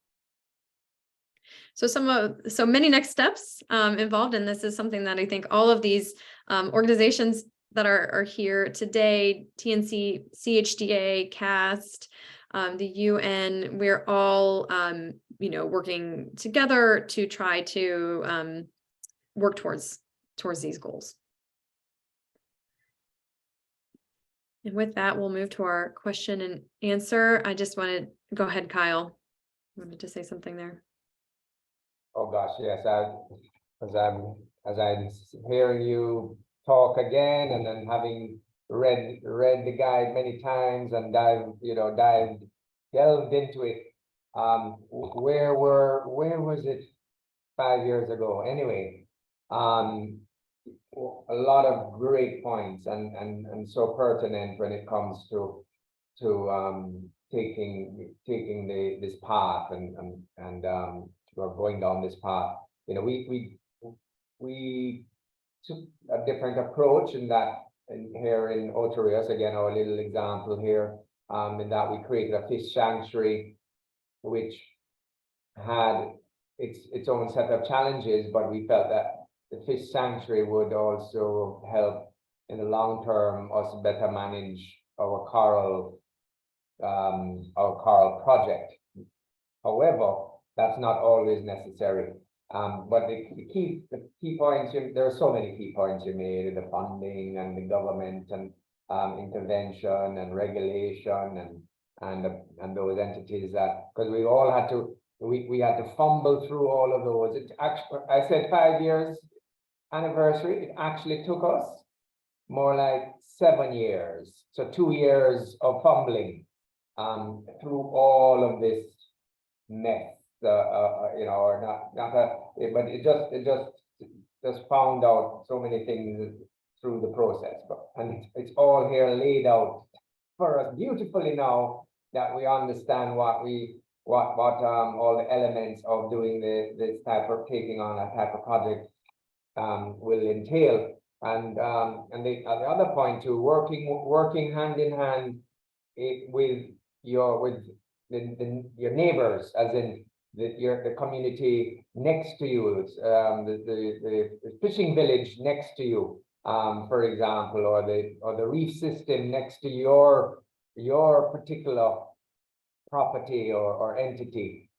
So many next steps involved, and this is something that I think all of these organizations that are here today, TNC, CHTA, CAST, the UN, we're all working together to try to work towards these goals. And with that, we'll move to our question and answer. I just wanted, go ahead, Kyle. You wanted to say something there? Oh gosh, yes. As I'm hearing you talk again, and then having read the guide many times and delved into it. Where was it 5 years ago? Anyway, a lot of great points and so pertinent when it comes to taking this path and or going down this path. We took a different approach in that, here in Ocho Rios, again, our little example here, in that we created a fish sanctuary, which had its own set of challenges, but we felt that the fish sanctuary would also help in the long term us better manage our coral project. However, that's not always necessary. But the key points, there are so many key points you made, the funding and the government and intervention and regulation and those entities, that because we all had to we had to fumble through all of those. It actually, I said 5 years anniversary. It actually took us more like 7 years. So 2 years of fumbling through all of this mess. Or not but it just found out so many things through the process. And it's all here laid out for us beautifully now that we understand what all the elements of doing this type of taking on a type of project will entail. And the other point too, working hand in hand with your neighbors, as in the community next to you, the fishing village next to you, for example, or the reef system next to your particular property or entity,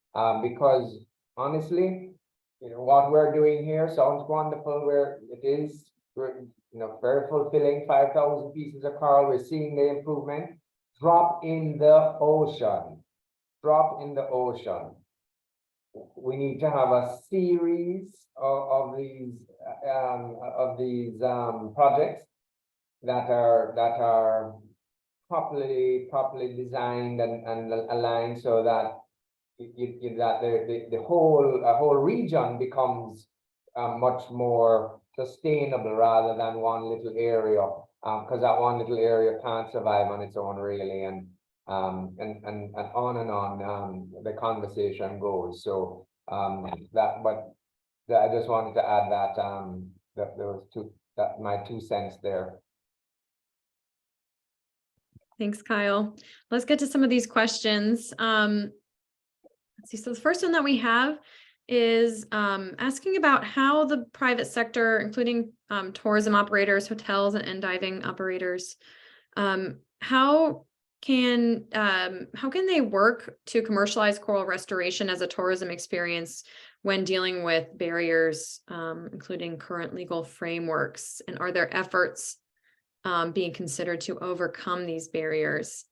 because honestly, what we're doing here sounds wonderful. We're very fulfilling. 5,000 pieces of coral. We're seeing the improvement. Drop in the ocean. Drop in the ocean. We need to have a series of these projects that are properly designed and aligned, so that the whole region becomes much more sustainable rather than one little area, because that one little area can't survive on its own, really, and on the conversation goes. So I just wanted to add that my 2 cents there. Thanks, Kyle. Let's get to some of these questions. Let's see. So the first one that we have is asking about how the private sector, including tourism operators, hotels, and diving operators, how can they work to commercialize coral restoration as a tourism experience when dealing with barriers, including current legal frameworks? And are there efforts being considered to overcome these barriers.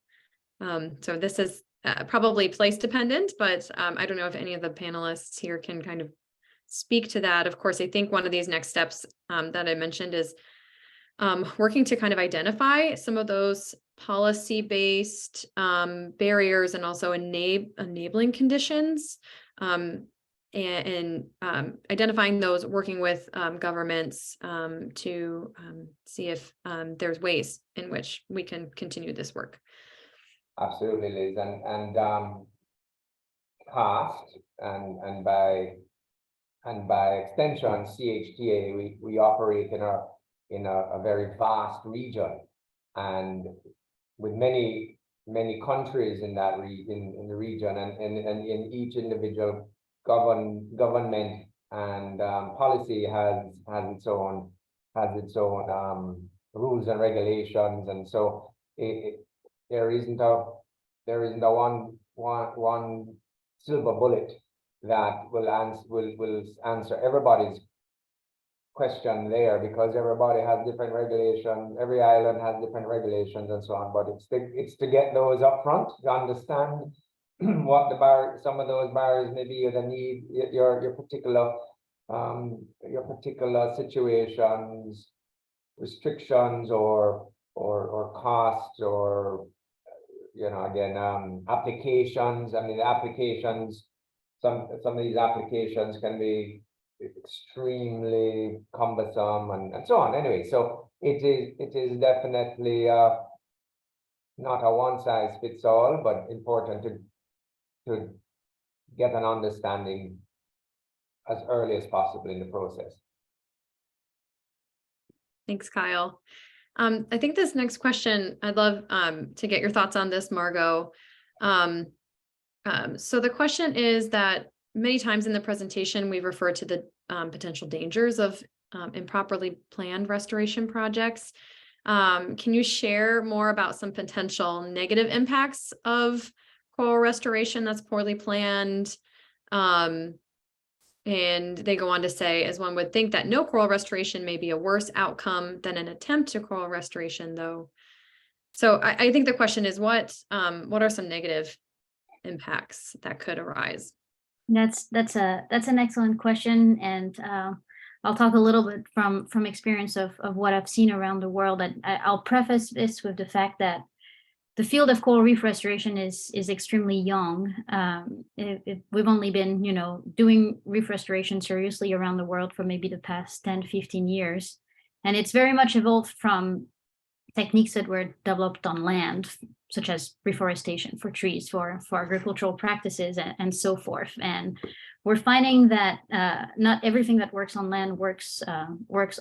So this is probably place dependent, but I don't know if any of the panelists here can kind of speak to that. Of course, I think one of these next steps that I mentioned is working to kind of identify some of those policy-based barriers and also enabling conditions, and identifying those, working with governments to see if there's ways in which we can continue this work. Absolutely, Liz, and CAST and by extension CHTA, we operate in a very vast region, and with many countries in that in the region, and in each individual government and policy has its own rules and regulations, and so there isn't a one silver bullet that will answer everybody's question there, because everybody has different regulations, every island has different regulations and so on. But it's to get those up front, to understand what some of those barriers may be, or the need, your particular situations, restrictions, or costs, or again, applications. I mean, the applications, some of these applications can be extremely cumbersome and so on. Anyway, so it is definitely not a one size fits all, but important to get an understanding as early as possible in the process. Thanks, Kyle. I think this next question, I'd love to get your thoughts on this, Margot. So the question is that many times in the presentation, we've referred to the potential dangers of improperly planned restoration projects. Can you share more about some potential negative impacts of coral restoration that's poorly planned? And they go on to say, as one would think that no coral restoration may be a worse outcome than an attempt to coral restoration, though. So I think the question is, what are some negative impacts that could arise? That's an excellent question, and I'll talk a little bit from experience of what I've seen around the world. And I'll preface this with the fact that the field of coral reef restoration is extremely young. We've only been, doing reef restoration seriously around the world for maybe the past 10, 15 years. And it's very much evolved from techniques that were developed on land, such as reforestation for trees, for agricultural practices, and so forth. And we're finding that not everything that works on land works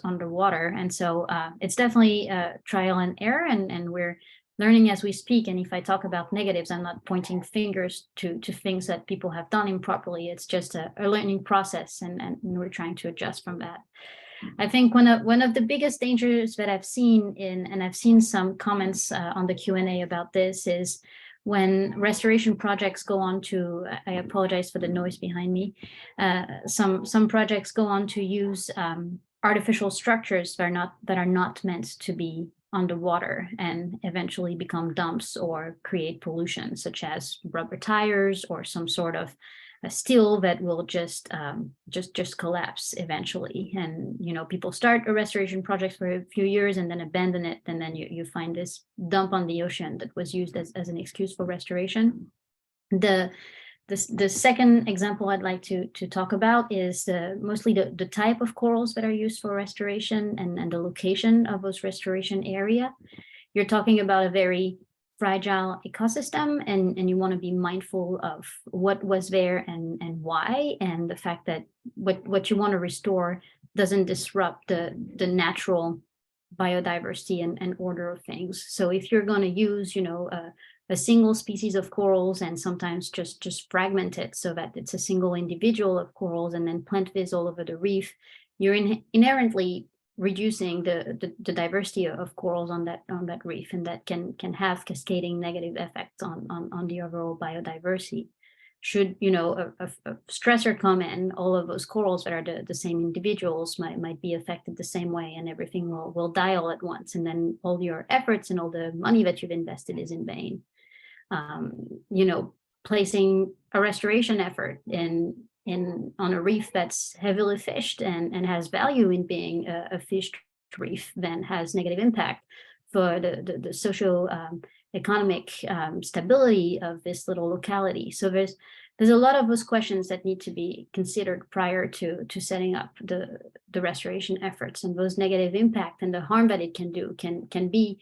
underwater. And so it's definitely trial and error, and we're learning as we speak. And if I talk about negatives, I'm not pointing fingers to things that people have done improperly. It's just a learning process, and we're trying to adjust from that. I think one of the biggest dangers that I've seen and I've seen some comments on the Q&A about this, is when restoration projects go on to, I apologize for the noise behind me, some projects go on to use artificial structures that are not meant to be underwater, and eventually become dumps or create pollution, such as rubber tires or some sort of a steel that will just collapse eventually. And people start a restoration project for a few years and then abandon it, and then you find this dump on the ocean that was used as an excuse for restoration. The second example I'd like to talk about is mostly the type of corals that are used for restoration, and the location of those restoration area. You're talking about a very fragile ecosystem, and you want to be mindful of what was there and why, and the fact that what you want to restore doesn't disrupt the natural biodiversity and order of things. So if you're going to use a single species of corals, and sometimes just fragment it so that it's a single individual of corals, and then plant this all over the reef, you're inherently reducing the diversity of corals on that reef, and that can have cascading negative effects on the overall biodiversity. should, you know, a stressor come in, all of those corals that are the same individuals might be affected the same way, and everything will die all at once. And then all your efforts and all the money that you've invested is in vain. You know, placing a restoration effort on a reef that's heavily fished and has value in being a fished reef, then has negative impact for the social economic stability of this little locality. So there's a lot of those questions that need to be considered prior to setting up the restoration efforts, and those negative impact and the harm that it can do can be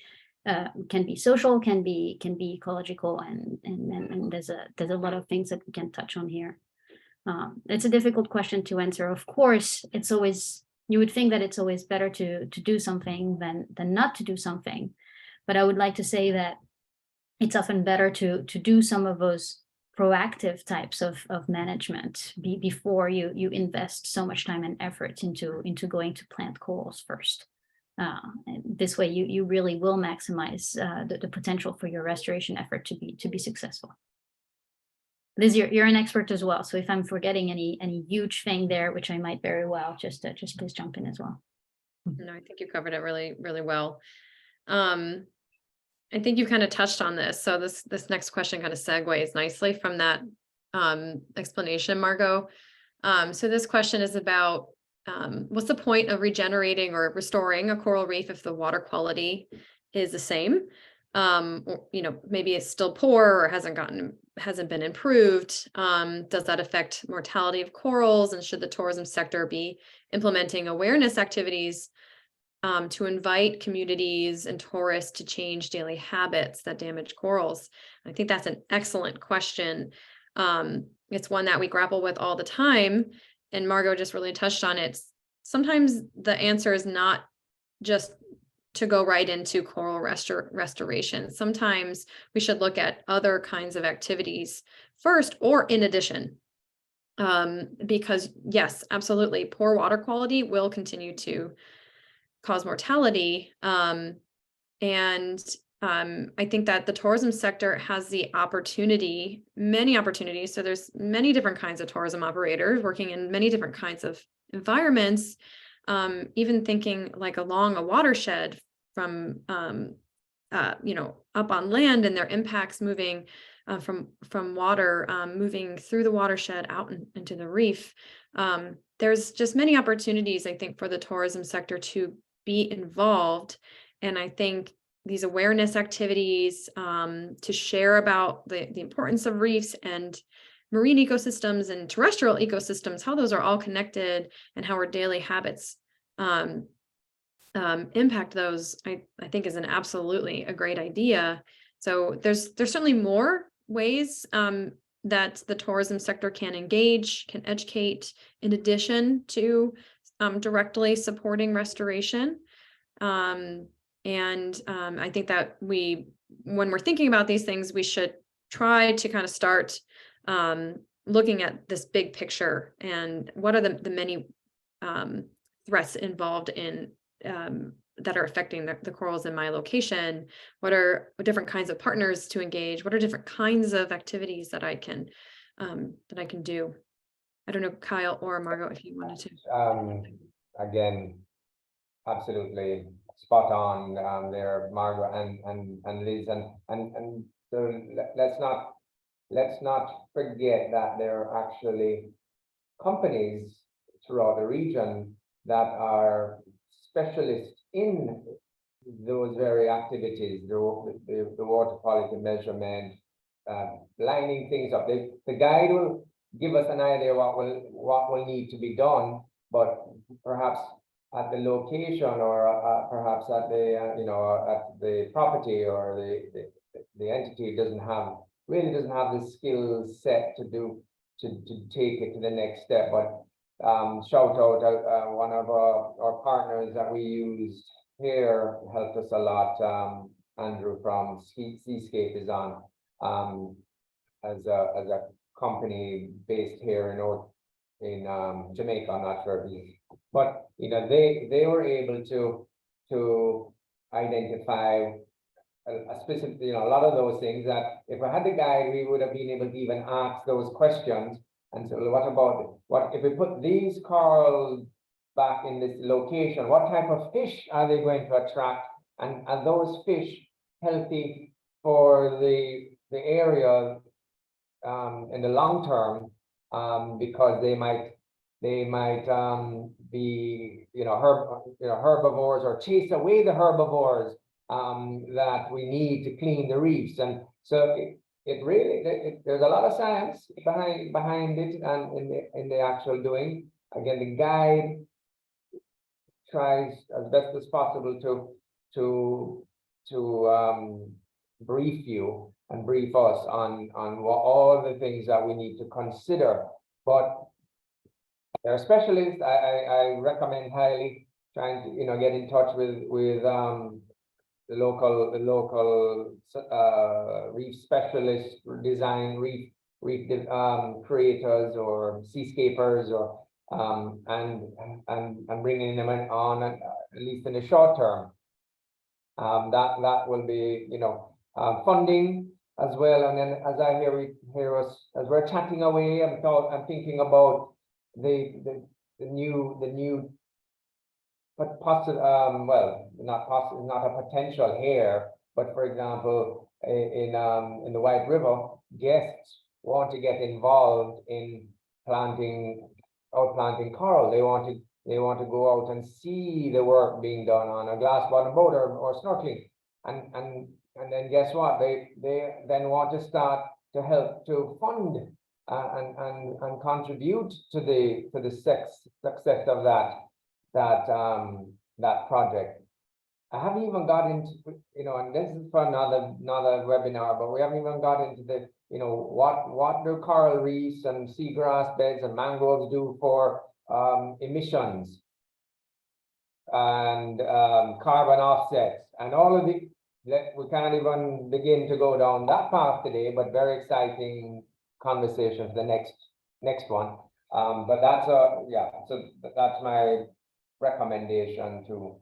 social, can be ecological, and there's a lot of things that we can touch on here. It's a difficult question to answer. Of course, it's always, you would think that it's always better to do something than not to do something. But I would like to say that it's often better to do some of those proactive types of management before you invest so much time and effort into going to plant corals first. And this way you really will maximize the potential for your restoration effort to be successful. Liz, you're an expert as well, so if I'm forgetting any huge thing there, which I might very well, just please jump in as well. No, I think you covered it really, really well. I think you kind of touched on this. So this next question kind of segues nicely from that explanation, Margot. So this question is about what's the point of regenerating or restoring a coral reef if the water quality is the same? Or, you know, maybe it's still poor or hasn't been improved. Does that affect mortality of corals? And should the tourism sector be implementing awareness activities to invite communities and tourists to change daily habits that damage corals? I think that's an excellent question. It's one that we grapple with all the time, and Margot just really touched on it. Sometimes the answer is not just to go right into coral restoration. Sometimes we should look at other kinds of activities first or in addition. Because yes, absolutely, poor water quality will continue to cause mortality. I think that the tourism sector has the opportunity, many opportunities. So there's many different kinds of tourism operators working in many different kinds of environments. Even thinking like along a watershed from, you know, up on land, and their impacts moving from water, moving through the watershed out into the reef. There's just many opportunities, I think, for the tourism sector to be involved. And I think these awareness activities to share about the importance of reefs and marine ecosystems and terrestrial ecosystems, how those are all connected, and how our daily habits impact those, I think is absolutely a great idea. So there's certainly more ways that the tourism sector can engage, can educate, in addition to directly supporting restoration. I think that when we're thinking about these things, we should try to kind of start looking at this big picture and what are the many threats involved in that are affecting the corals in my location. What are different kinds of partners to engage? What are different kinds of activities that I can do? I don't know, Kyle or Margot, if you wanted to. Again, absolutely spot on there, Margot and Liz, and so let's not forget that there are actually companies throughout the region that are specialists in those very activities, the water quality measurement, lining things up. The guide will give us an idea what will need to be done, but perhaps at the location or perhaps at the at the property or the entity really doesn't have the skill set to take it to the next step. But shout out one of our partners that we used here helped us a lot. Andrew from Seascape is on as a company based here in Jamaica. I'm not sure if he's, but they were able to identify a specific, a lot of those things that if we had the guide, we would have been able to even ask those questions. And so what about, what if we put these corals back in this location, what type of fish are they going to attract? And are those fish healthy for the area in the long term? Because they might be herbivores, or chase away the herbivores that we need to clean the reefs. And so it really, there's a lot of science behind it, and in the actual doing. Again, the guide tries as best as possible to brief you and brief us on all the things that we need to consider. But there are specialists. I recommend highly trying to get in touch with the local reef specialists, design reef creators or seascapers, or and bringing them on at least in the short term. That will be funding as well. And then as I hear us as we're chatting away, I'm thinking about the new but possible, well, not possible, not a potential here, but for example, in the White River, guests want to get involved in planting coral. They want to go out and see the work being done on a glass bottom boat or snorkeling, and then guess what? They then want to start to help to fund and contribute to the success of that project. I haven't even got into, and this is for another webinar, but we haven't even got into the, what do coral reefs and seagrass beds and mangroves do for emissions and carbon offsets and all of the, we can't even begin to go down that path today, but very exciting conversation for the next one. But that's so that's my recommendation to.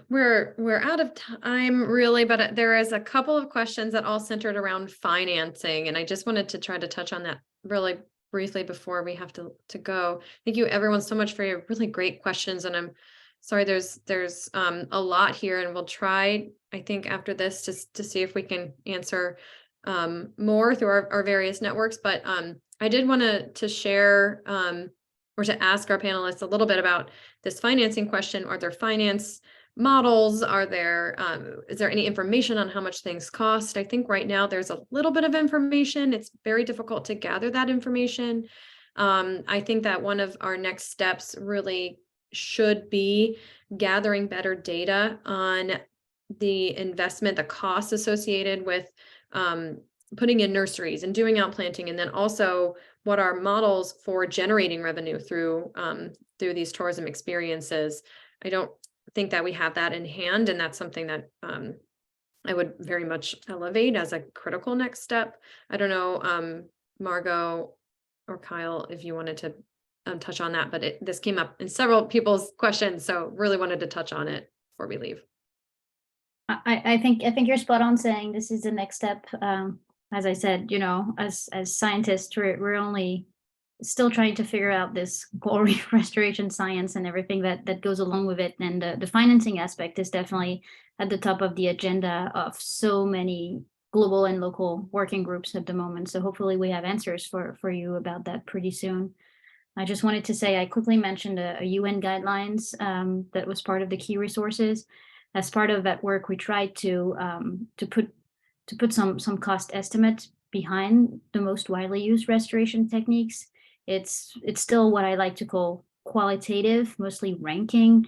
We're out of time really, but there is a couple of questions that all centered around financing, and I just wanted to try to touch on that really briefly before we have to go. Thank you everyone so much for your really great questions, and I'm sorry there's a lot here, and we'll try, I think, after this to see if we can answer more through our various networks. But I did want to share or to ask our panelists a little bit about this financing question. Are there finance models? Are there, is there any information on how much things cost? I think right now there's a little bit of information. It's very difficult to gather that information. I think that one of our next steps really should be gathering better data on the investment, the costs associated with putting in nurseries and doing outplanting, and then also what are models for generating revenue through these tourism experiences. I don't think that we have that in hand, and that's something that I would very much elevate as a critical next step. I don't know, Margot or Kyle, if you wanted to touch on that, but this came up in several people's questions, so really wanted to touch on it before we leave. I think you're spot on saying this is the next step. As I said, as scientists, we're only still trying to figure out this coral reef restoration science and everything that goes along with it. And the financing aspect is definitely at the top of the agenda of so many global and local working groups at the moment. So hopefully we have answers for you about that pretty soon. I just wanted to say, I quickly mentioned a UN guidelines that was part of the key resources. As part of that work, we tried to put some cost estimates behind the most widely used restoration techniques. It's still what I like to call qualitative, mostly ranking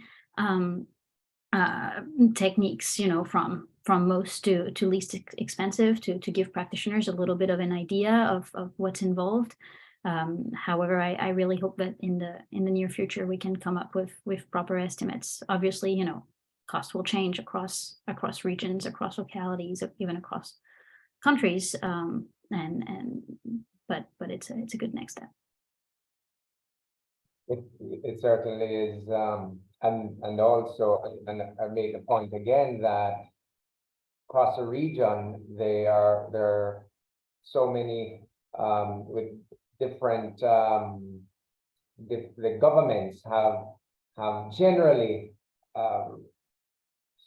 techniques, from most to least expensive, to give practitioners a little bit of an idea of what's involved. However, I really hope that in the near future we can come up with proper estimates. Obviously, costs will change across regions, across localities, even across countries, but it's a good next step. It certainly is, and also, and I made the point again that across the region, there are so many with different the governments have generally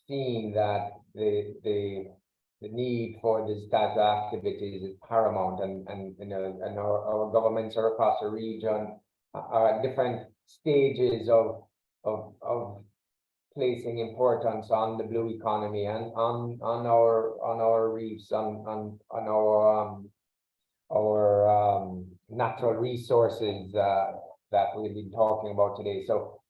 seen that the need for this type of activities is paramount, and you know, and our governments are across the region are at different stages of placing importance on the blue economy and on our reefs, on our natural resources that we've been talking about today. So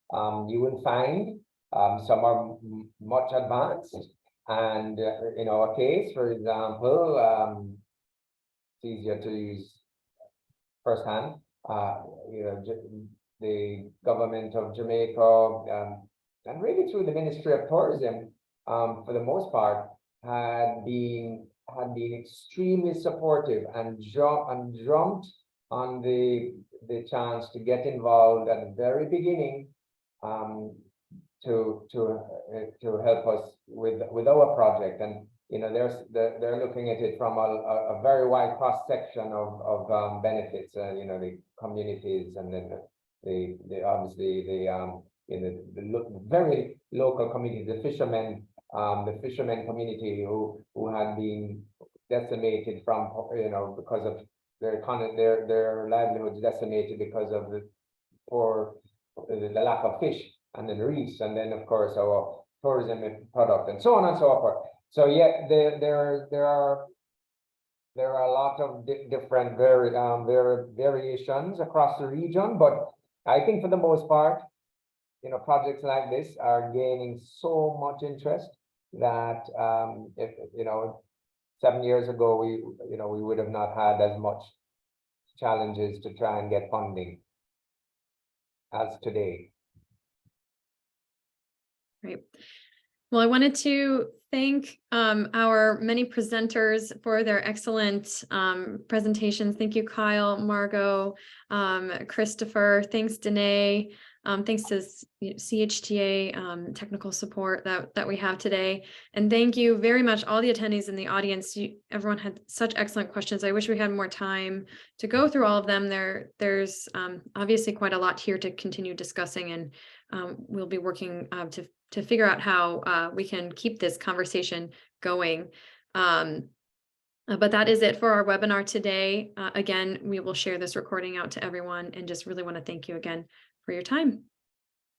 you will find some are much advanced, and in our case, for example, it's easier to use firsthand. You know, the government of Jamaica, and really through the Ministry of Tourism, for the most part, had been extremely supportive and jumped on the chance to get involved at the very beginning, to help us with our project. And you know, they're looking at it from a very wide cross section of benefits. You know, the communities, and then the obviously the very local community, the fishermen community who had been decimated from, you know, because of their livelihoods decimated because of the lack of fish, and then reefs, and then of course our tourism product, and so on and so forth. So yeah, there are a lot of different variations across the region, but I think for the most part, you know, projects like this are gaining so much interest that if you know, 7 years ago we would have not had as much challenges to try and get funding as today. Great. Well, I wanted to thank our many presenters for their excellent presentations. Thank you, Kyle, Margot, Christopher. Thanks, Danae. Thanks to CHTA technical support that we have today. And thank you very much, all the attendees in the audience. Everyone had such excellent questions. I wish we had more time to go through all of them. There's obviously quite a lot here to continue discussing, and we'll be working to figure out how we can keep this conversation going. But that is it for our webinar today. Again, we will share this recording out to everyone, and just really want to thank you again for your time.